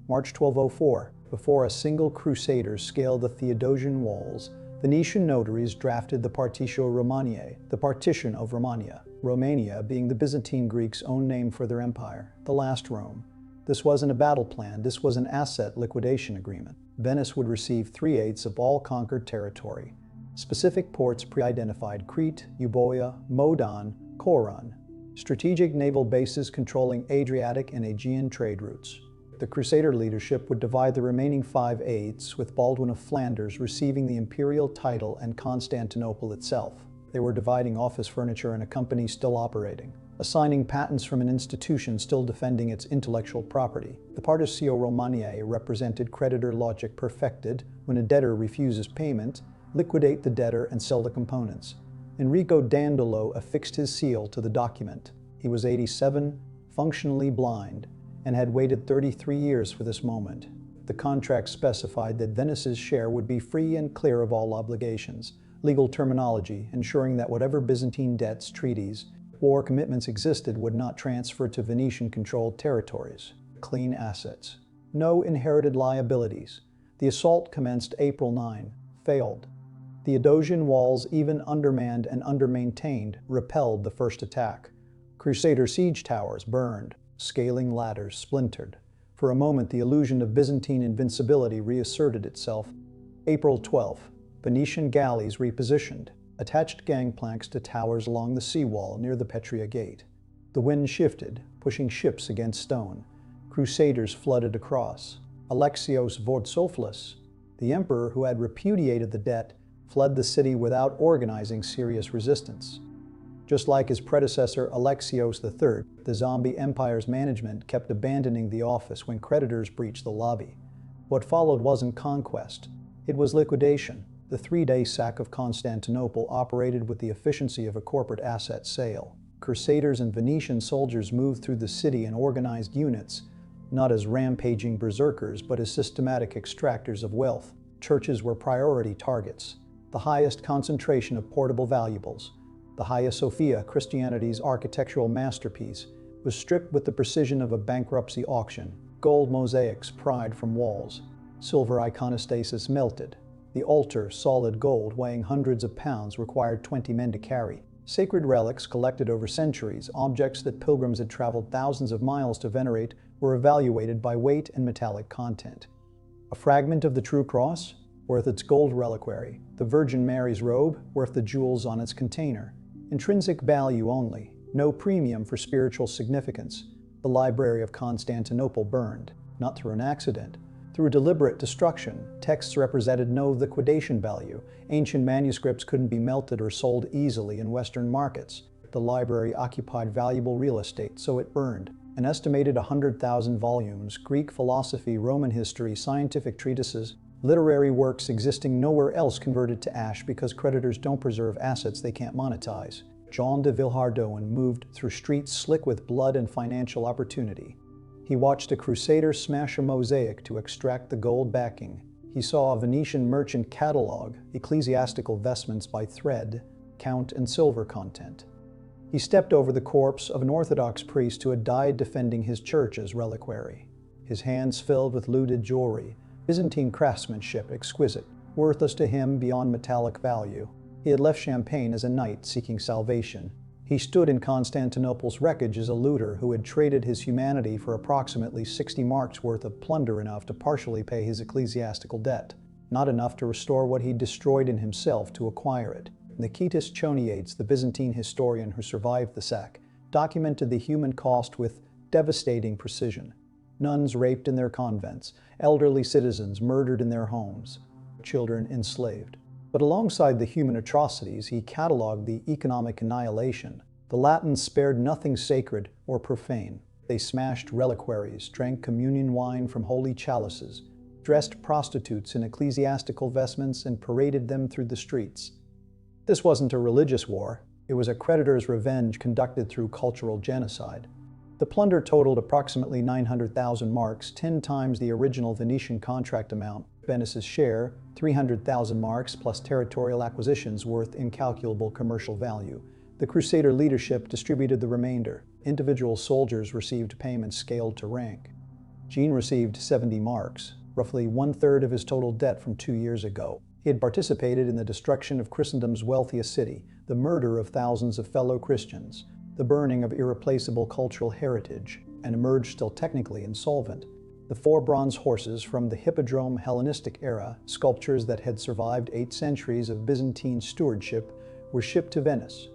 March 1204, before a single crusader scaled the Theodosian walls, Venetian notaries drafted the Partitio Romaniae, the partition of Romania, Romania being the Byzantine Greeks' own name for their empire, the last Rome. This wasn't a battle plan, this was an asset liquidation agreement. Venice would receive 3/8 of all conquered territory. Specific ports pre-identified: Crete, Euboea, Modon, Coron. Strategic naval bases controlling Adriatic and Aegean trade routes. The Crusader leadership would divide the remaining 5/8, with Baldwin of Flanders receiving the imperial title and Constantinople itself. They were dividing office furniture in a company still operating, assigning patents from an institution still defending its intellectual property. The Partitio Romaniae represented creditor logic perfected. When a debtor refuses payment, liquidate the debtor and sell the components. Enrico Dandolo affixed his seal to the document. He was 87, functionally blind, and had waited 33 years for this moment. The contract specified that Venice's share would be free and clear of all obligations, legal terminology ensuring that whatever Byzantine debts, treaties, war commitments existed would not transfer to Venetian-controlled territories. Clean assets. No inherited liabilities. The assault commenced April 9, failed. The Theodosian walls, even undermanned and undermaintained, repelled the first attack. Crusader siege towers burned. Scaling ladders splintered. For a moment, the illusion of Byzantine invincibility reasserted itself. April 12, Venetian galleys repositioned, attached gangplanks to towers along the seawall near the Petria Gate. The wind shifted, pushing ships against stone. Crusaders flooded across. Alexios Vortzopoulos, the emperor who had repudiated the debt, fled the city without organizing serious resistance. Just like his predecessor Alexios III, the zombie empire's management kept abandoning the office when creditors breached the lobby. What followed wasn't conquest, it was liquidation. The 3-day sack of Constantinople operated with the efficiency of a corporate asset sale. Crusaders and Venetian soldiers moved through the city in organized units, not as rampaging berserkers but as systematic extractors of wealth. churches were priority targets. The highest concentration of portable valuables, the Hagia Sophia, Christianity's architectural masterpiece, was stripped with the precision of a bankruptcy auction. Gold mosaics pried from walls. Silver iconostasis melted. The altar, solid gold weighing hundreds of pounds, required 20 men to carry. Sacred relics collected over centuries, objects that pilgrims had traveled thousands of miles to venerate, were evaluated by weight and metallic content. A fragment of the true cross? Worth its gold reliquary. The Virgin Mary's robe? Worth the jewels on its container. Intrinsic value only, no premium for spiritual significance. The Library of Constantinople burned, not through an accident. Through deliberate destruction, texts represented no liquidation value. Ancient manuscripts couldn't be melted or sold easily in Western markets. The library occupied valuable real estate, so it burned. An estimated 100,000 volumes, Greek philosophy, Roman history, scientific treatises, literary works existing nowhere else converted to ash because creditors don't preserve assets they can't monetize. Jean de Villehardouin moved through streets slick with blood and financial opportunity. He watched a crusader smash a mosaic to extract the gold backing. He saw a Venetian merchant catalog ecclesiastical vestments by thread, count, and silver content. He stepped over the corpse of an Orthodox priest who had died defending his church as reliquary. His hands filled with looted jewelry, Byzantine craftsmanship exquisite, worthless to him beyond metallic value. He had left Champagne as a knight seeking salvation. He stood in Constantinople's wreckage as a looter who had traded his humanity for approximately 60 marks worth of plunder, enough to partially pay his ecclesiastical debt, not enough to restore what he destroyed in himself to acquire it. Nikitas Choniades, the Byzantine historian who survived the sack, documented the human cost with devastating precision. Nuns raped in their convents, elderly citizens murdered in their homes, children enslaved. But alongside the human atrocities, he cataloged the economic annihilation. The Latins spared nothing sacred or profane. They smashed reliquaries, drank communion wine from holy chalices, dressed prostitutes in ecclesiastical vestments, and paraded them through the streets. This wasn't a religious war. It was a creditor's revenge conducted through cultural genocide. The plunder totaled approximately 900,000 marks, 10 times the original Venetian contract amount. Venice's share, 300,000 marks plus territorial acquisitions worth incalculable commercial value. The Crusader leadership distributed the remainder. Individual soldiers received payments scaled to rank. Jean received 70 marks, roughly 1/3 of his total debt from 2 years ago. He had participated in the destruction of Christendom's wealthiest city, the murder of thousands of fellow Christians, the burning of irreplaceable cultural heritage, and emerged still technically insolvent. The 4 bronze horses from the Hippodrome Hellenistic era, sculptures that had survived 8 centuries of Byzantine stewardship, were shipped to Venice.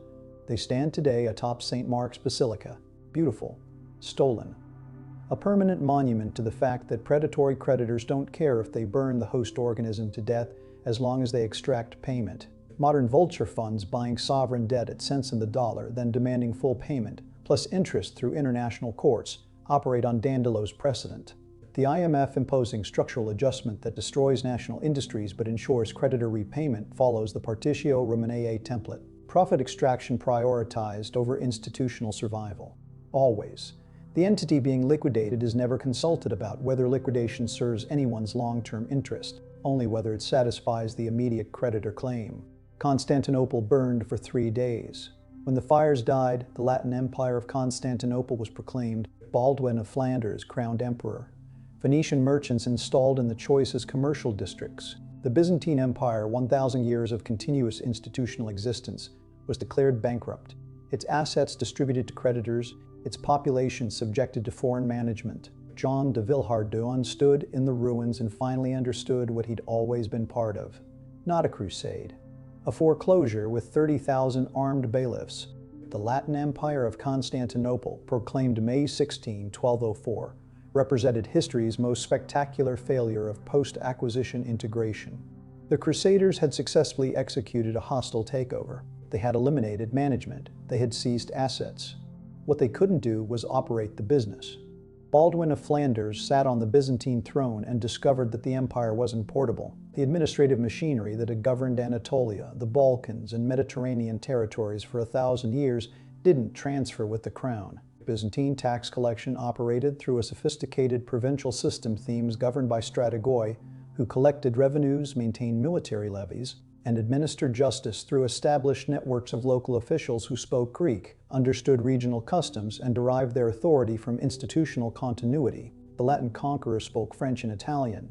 They stand today atop St. Mark's Basilica, beautiful, stolen. A permanent monument to the fact that predatory creditors don't care if they burn the host organism to death as long as they extract payment. Modern vulture funds buying sovereign debt at cents in the dollar, then demanding full payment, plus interest through international courts, operate on Dandolo's precedent. The IMF imposing structural adjustment that destroys national industries but ensures creditor repayment follows the Partitio Romanea template. Profit extraction prioritized over institutional survival. Always. The entity being liquidated is never consulted about whether liquidation serves anyone's long-term interest, only whether it satisfies the immediate creditor claim. Constantinople burned for 3 days. When the fires died, the Latin Empire of Constantinople was proclaimed. Baldwin of Flanders crowned emperor. Venetian merchants installed in the choicest commercial districts. The Byzantine Empire, 1,000 years of continuous institutional existence, was declared bankrupt. Its assets distributed to creditors, its population subjected to foreign management. Jean de Villehardouin stood in the ruins and finally understood what he'd always been part of. Not a crusade. A foreclosure with 30,000 armed bailiffs. The Latin Empire of Constantinople, proclaimed May 16, 1204, represented history's most spectacular failure of post-acquisition integration. The Crusaders had successfully executed a hostile takeover. They had eliminated management. They had seized assets. What they couldn't do was operate the business. Baldwin of Flanders sat on the Byzantine throne and discovered that the empire wasn't portable. The administrative machinery that had governed Anatolia, the Balkans, and Mediterranean territories for 1,000 years didn't transfer with the crown. Byzantine tax collection operated through a sophisticated provincial system, themes governed by strategoi, who collected revenues, maintained military levies, and administered justice through established networks of local officials who spoke Greek, understood regional customs, and derived their authority from institutional continuity. The Latin conquerors spoke French and Italian.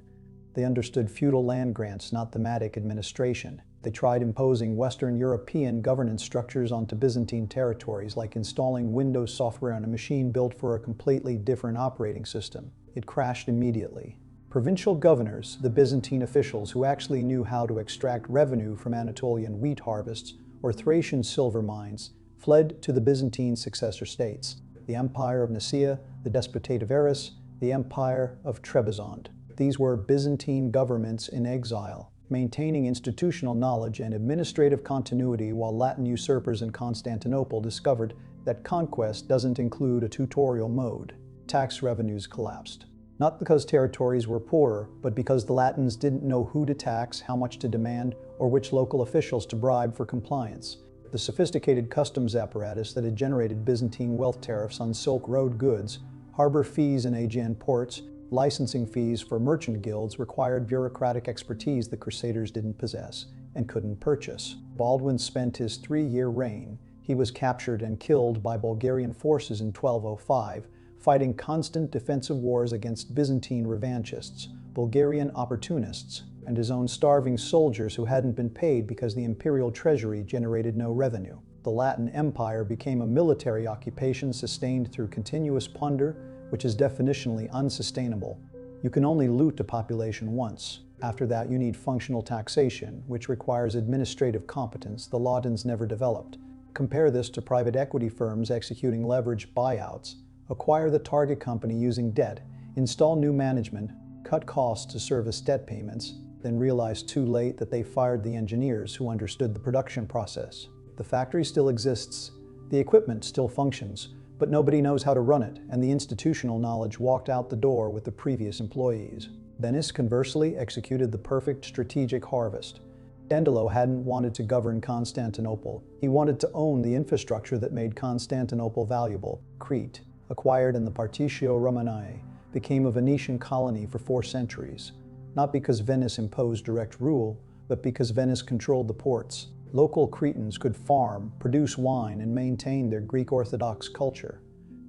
They understood feudal land grants, not thematic administration. They tried imposing Western European governance structures onto Byzantine territories, like installing Windows software on a machine built for a completely different operating system. It crashed immediately. Provincial governors, the Byzantine officials who actually knew how to extract revenue from Anatolian wheat harvests or Thracian silver mines, fled to the Byzantine successor states, the Empire of Nicaea, the Despotate of Eris, the Empire of Trebizond. These were Byzantine governments in exile, maintaining institutional knowledge and administrative continuity, while Latin usurpers in Constantinople discovered that conquest doesn't include a tutorial mode. Tax revenues collapsed. Not because territories were poorer, but because the Latins didn't know who to tax, how much to demand, or which local officials to bribe for compliance. The sophisticated customs apparatus that had generated Byzantine wealth tariffs on Silk Road goods, harbor fees in Aegean ports, licensing fees for merchant guilds required bureaucratic expertise the Crusaders didn't possess and couldn't purchase. Baldwin spent his 3-year reign. He was captured and killed by Bulgarian forces in 1205, fighting constant defensive wars against Byzantine revanchists, Bulgarian opportunists, and his own starving soldiers who hadn't been paid because the imperial treasury generated no revenue. The Latin Empire became a military occupation sustained through continuous plunder, which is definitionally unsustainable. You can only loot a population once. After that, you need functional taxation, which requires administrative competence the Latins never developed. Compare this to private equity firms executing leveraged buyouts. Acquire the target company using debt, install new management, cut costs to service debt payments, then realize too late that they fired the engineers who understood the production process. The factory still exists, the equipment still functions, but nobody knows how to run it, and the institutional knowledge walked out the door with the previous employees. Venice, conversely, executed the perfect strategic harvest. Dandolo hadn't wanted to govern Constantinople. He wanted to own the infrastructure that made Constantinople valuable. Crete, acquired in the Partitio Romanae, became a Venetian colony for 4 centuries, not because Venice imposed direct rule, but because Venice controlled the ports. Local Cretans could farm, produce wine, and maintain their Greek Orthodox culture.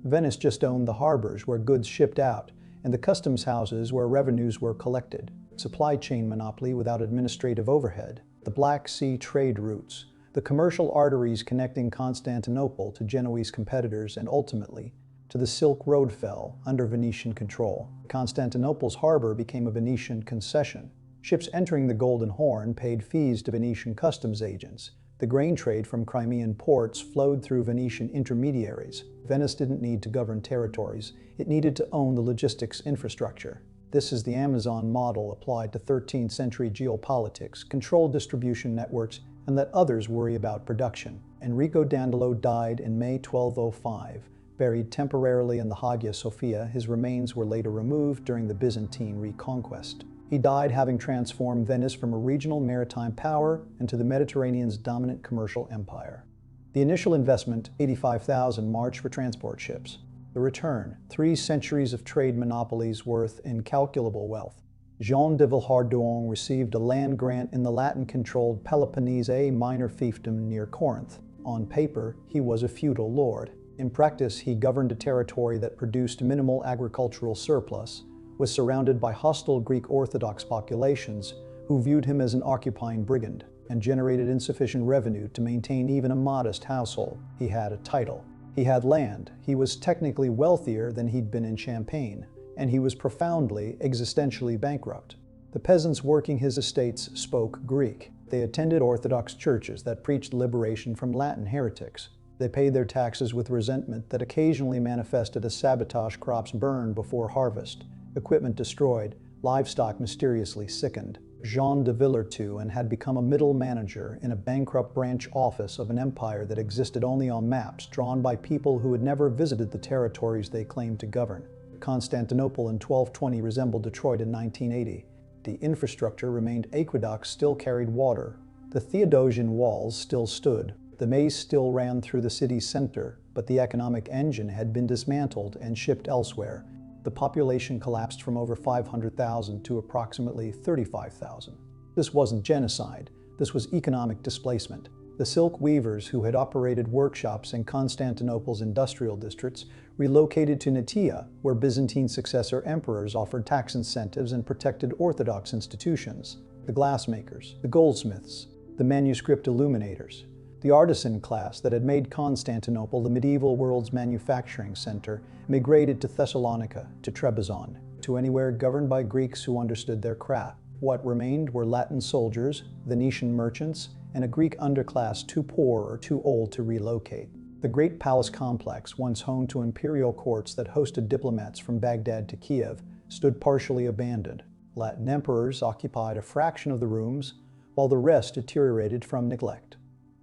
Venice just owned the harbors where goods shipped out, and the customs houses where revenues were collected. Supply chain monopoly without administrative overhead. The Black Sea trade routes, the commercial arteries connecting Constantinople to Genoese competitors and ultimately to the Silk Road, fell under Venetian control. Constantinople's harbor became a Venetian concession. Ships entering the Golden Horn paid fees to Venetian customs agents. The grain trade from Crimean ports flowed through Venetian intermediaries. Venice didn't need to govern territories. It needed to own the logistics infrastructure. This is the Amazon model applied to 13th century geopolitics: control distribution networks and let others worry about production. Enrico Dandolo died in May 1205. Buried temporarily in the Hagia Sophia, his remains were later removed during the Byzantine reconquest. He died having transformed Venice from a regional maritime power into the Mediterranean's dominant commercial empire. The initial investment, 85,000 march for transport ships. The return, 3 centuries of trade monopolies worth incalculable wealth. Jean de Villehardouin received a land grant in the Latin-controlled Peloponnese, a minor fiefdom near Corinth. On paper, he was a feudal lord. In practice, he governed a territory that produced minimal agricultural surplus, was surrounded by hostile Greek Orthodox populations who viewed him as an occupying brigand, and generated insufficient revenue to maintain even a modest household. He had a title. He had land. He was technically wealthier than he'd been in Champagne, and he was profoundly, existentially bankrupt. The peasants working his estates spoke Greek. They attended Orthodox churches that preached liberation from Latin heretics. They paid their taxes with resentment that occasionally manifested as sabotage, crops burned before harvest, equipment destroyed, livestock mysteriously sickened. Jean de Villehardouin had become a middle manager in a bankrupt branch office of an empire that existed only on maps drawn by people who had never visited the territories they claimed to govern. Constantinople in 1220 resembled Detroit in 1980. The infrastructure remained. Aqueducts still carried water. The Theodosian walls still stood. The maze still ran through the city's center, but the economic engine had been dismantled and shipped elsewhere. The population collapsed from over 500,000 to approximately 35,000. This wasn't genocide, this was economic displacement. The silk weavers who had operated workshops in Constantinople's industrial districts relocated to Nicaea, where Byzantine successor emperors offered tax incentives and protected Orthodox institutions. The glassmakers, the goldsmiths, the manuscript illuminators, the artisan class that had made Constantinople the medieval world's manufacturing center migrated to Thessalonica, to Trebizond, to anywhere governed by Greeks who understood their craft. What remained were Latin soldiers, Venetian merchants, and a Greek underclass too poor or too old to relocate. The great palace complex, once home to imperial courts that hosted diplomats from Baghdad to Kiev, stood partially abandoned. Latin emperors occupied a fraction of the rooms, while the rest deteriorated from neglect.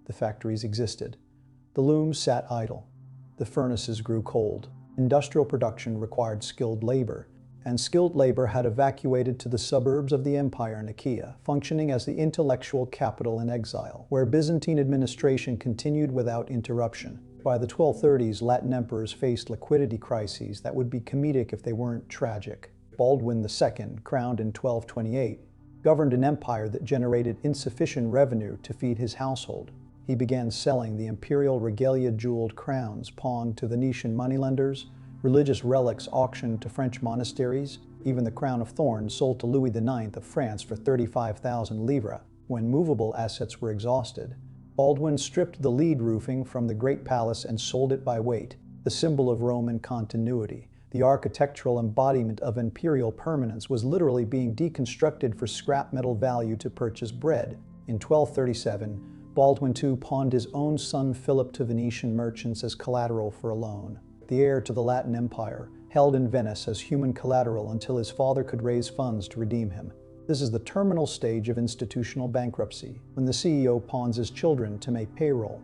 The factories existed. The looms sat idle. The furnaces grew cold. Industrial production required skilled labor, and skilled labor had evacuated to the suburbs of the empire Nicaea, functioning as the intellectual capital in exile, where Byzantine administration continued without interruption. By the 1230s, Latin emperors faced liquidity crises that would be comedic if they weren't tragic. Baldwin II, crowned in 1228, governed an empire that generated insufficient revenue to feed his household. He began selling the imperial regalia jeweled crowns pawned to Venetian moneylenders, religious relics auctioned to French monasteries, even the crown of thorns sold to Louis IX of France for 35,000 livres. When movable assets were exhausted, Baldwin stripped the lead roofing from the Great Palace and sold it by weight, the symbol of Roman continuity. The architectural embodiment of imperial permanence was literally being deconstructed for scrap metal value to purchase bread. In 1237, Baldwin II pawned his own son Philip to Venetian merchants as collateral for a loan. The heir to the Latin Empire, held in Venice as human collateral until his father could raise funds to redeem him. This is the terminal stage of institutional bankruptcy, when the CEO pawns his children to make payroll.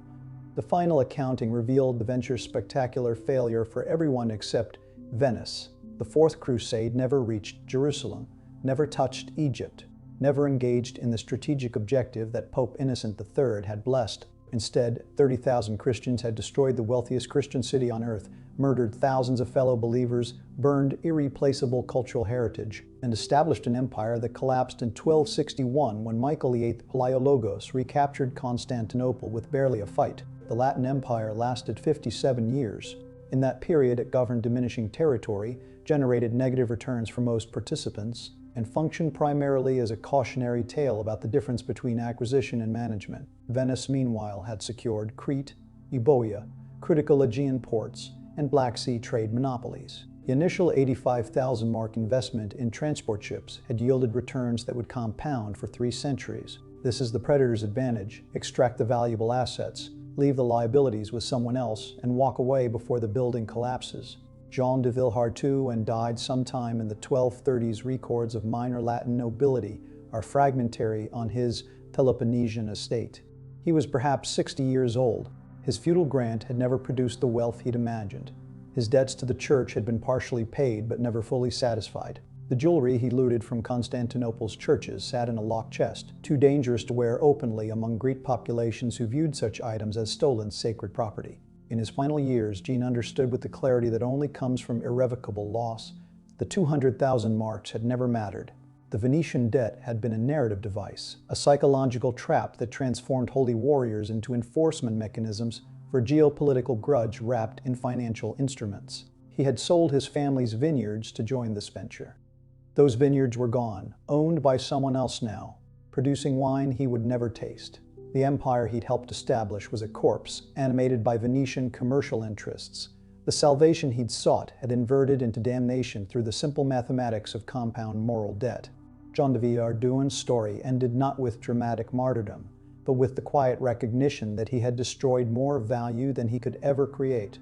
The final accounting revealed the venture's spectacular failure for everyone except Venice. The Fourth Crusade never reached Jerusalem, never touched Egypt, never engaged in the strategic objective that Pope Innocent III had blessed. Instead, 30,000 Christians had destroyed the wealthiest Christian city on earth, murdered thousands of fellow believers, burned irreplaceable cultural heritage, and established an empire that collapsed in 1261 when Michael VIII Palaiologos recaptured Constantinople with barely a fight. The Latin Empire lasted 57 years. In that period, it governed diminishing territory, generated negative returns for most participants, and functioned primarily as a cautionary tale about the difference between acquisition and management. Venice, meanwhile, had secured Crete, Euboea, critical Aegean ports, and Black Sea trade monopolies. The initial 85,000 mark investment in transport ships had yielded returns that would compound for 3 centuries. This is the predator's advantage: extract the valuable assets, leave the liabilities with someone else, and walk away before the building collapses. Jean de Villehard II died sometime in the 1230s. Records of minor Latin nobility are fragmentary on his Peloponnesian estate. He was perhaps 60 years old. His feudal grant had never produced the wealth he'd imagined. His debts to the church had been partially paid but never fully satisfied. The jewelry he looted from Constantinople's churches sat in a locked chest, too dangerous to wear openly among Greek populations who viewed such items as stolen sacred property. In his final years, Jean understood with the clarity that only comes from irrevocable loss. The 200,000 marks had never mattered. The Venetian debt had been a narrative device, a psychological trap that transformed holy warriors into enforcement mechanisms for a geopolitical grudge wrapped in financial instruments. He had sold his family's vineyards to join this venture. Those vineyards were gone, owned by someone else now, producing wine he would never taste. The empire he'd helped establish was a corpse, animated by Venetian commercial interests. The salvation he'd sought had inverted into damnation through the simple mathematics of compound moral debt. Jean de Villehard's story ended not with dramatic martyrdom, but with the quiet recognition that he had destroyed more value than he could ever create,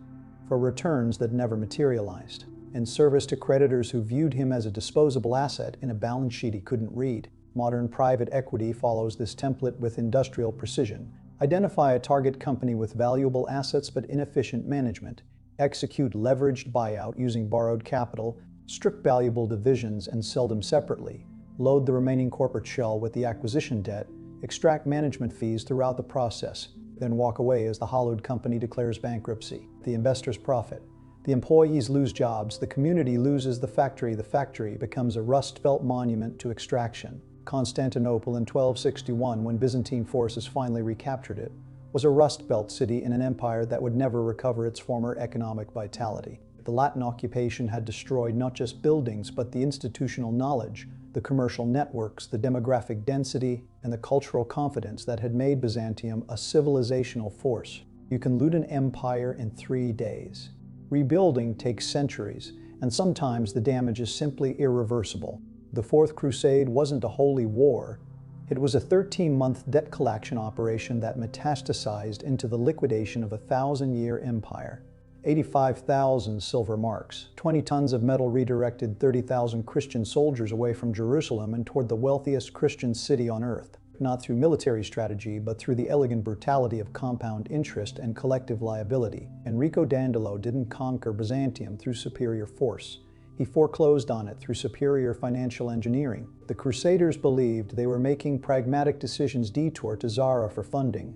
for returns that never materialized, in service to creditors who viewed him as a disposable asset in a balance sheet he couldn't read. Modern private equity follows this template with industrial precision. Identify a target company with valuable assets but inefficient management, execute leveraged buyout using borrowed capital, strip valuable divisions and sell them separately, load the remaining corporate shell with the acquisition debt, extract management fees throughout the process, then walk away as the hollowed company declares bankruptcy. The investor's profit. The employees lose jobs, the community loses the factory becomes a Rust Belt monument to extraction. Constantinople in 1261, when Byzantine forces finally recaptured it, was a Rust Belt city in an empire that would never recover its former economic vitality. The Latin occupation had destroyed not just buildings, but the institutional knowledge, the commercial networks, the demographic density, and the cultural confidence that had made Byzantium a civilizational force. You can loot an empire in 3 days. Rebuilding takes centuries, and sometimes the damage is simply irreversible. The Fourth Crusade wasn't a holy war. It was a 13-month debt collection operation that metastasized into the liquidation of a 1,000-year empire. 85,000 silver marks, 20 tons of metal redirected 30,000 Christian soldiers away from Jerusalem and toward the wealthiest Christian city on earth, not through military strategy, but through the elegant brutality of compound interest and collective liability. Enrico Dandolo didn't conquer Byzantium through superior force. He foreclosed on it through superior financial engineering. The Crusaders believed they were making pragmatic decisions: detour to Zara for funding,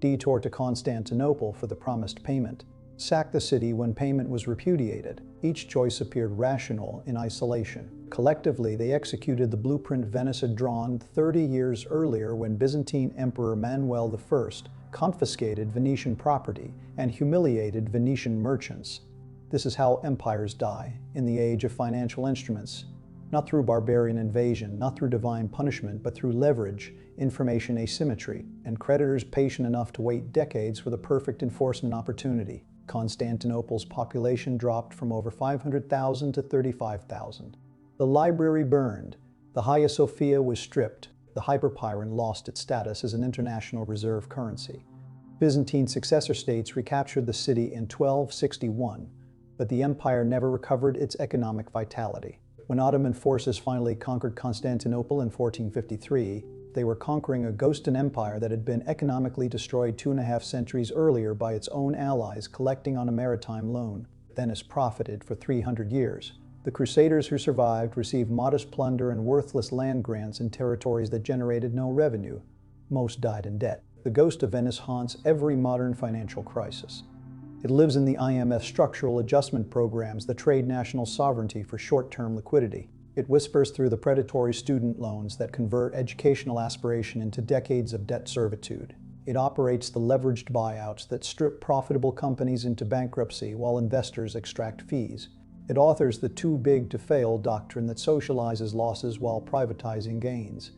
detour to Constantinople for the promised payment, sack the city when payment was repudiated. Each choice appeared rational in isolation. Collectively, they executed the blueprint Venice had drawn 30 years earlier when Byzantine Emperor Manuel I confiscated Venetian property and humiliated Venetian merchants. This is how empires die, in the age of financial instruments. Not through barbarian invasion, not through divine punishment, but through leverage, information asymmetry, and creditors patient enough to wait decades for the perfect enforcement opportunity. Constantinople's population dropped from over 500,000 to 35,000. The library burned, the Hagia Sophia was stripped, the hyperpyron lost its status as an international reserve currency. Byzantine successor states recaptured the city in 1261, but the empire never recovered its economic vitality. When Ottoman forces finally conquered Constantinople in 1453, they were conquering a ghost empire that had been economically destroyed 2.5 centuries earlier by its own allies collecting on a maritime loan. Venice profited for 300 years. The Crusaders who survived received modest plunder and worthless land grants in territories that generated no revenue. Most died in debt. The ghost of Venice haunts every modern financial crisis. It lives in the IMF structural adjustment programs that trade national sovereignty for short-term liquidity. It whispers through the predatory student loans that convert educational aspiration into decades of debt servitude. It operates the leveraged buyouts that strip profitable companies into bankruptcy while investors extract fees. It authors the too big to fail doctrine that socializes losses while privatizing gains.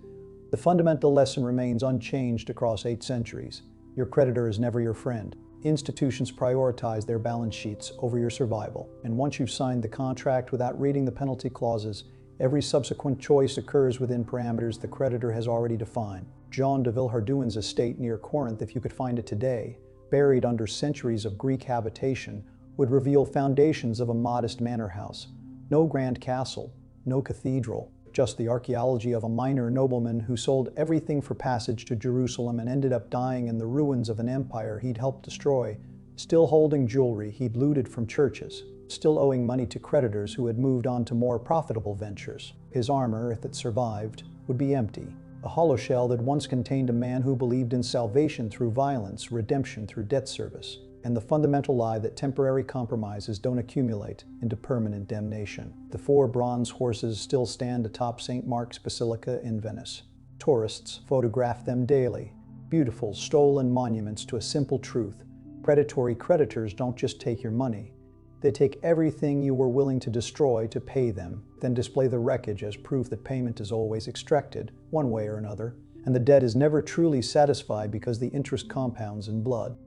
The fundamental lesson remains unchanged across 8 centuries. Your creditor is never your friend. Institutions prioritize their balance sheets over your survival, and once you've signed the contract without reading the penalty clauses, every subsequent choice occurs within parameters the creditor has already defined. John de Villehardouin's estate near Corinth, if you could find it today, buried under centuries of Greek habitation, would reveal foundations of a modest manor house. No grand castle, no cathedral, just the archaeology of a minor nobleman who sold everything for passage to Jerusalem and ended up dying in the ruins of an empire he'd helped destroy, still holding jewelry he'd looted from churches, still owing money to creditors who had moved on to more profitable ventures. His armor, if it survived, would be empty, a hollow shell that once contained a man who believed in salvation through violence, redemption through debt service, and the fundamental lie that temporary compromises don't accumulate into permanent damnation. The 4 bronze horses still stand atop St. Mark's Basilica in Venice. Tourists photograph them daily, beautiful stolen monuments to a simple truth. Predatory creditors don't just take your money. They take everything you were willing to destroy to pay them, then display the wreckage as proof that payment is always extracted, one way or another, and the debt is never truly satisfied because the interest compounds in blood.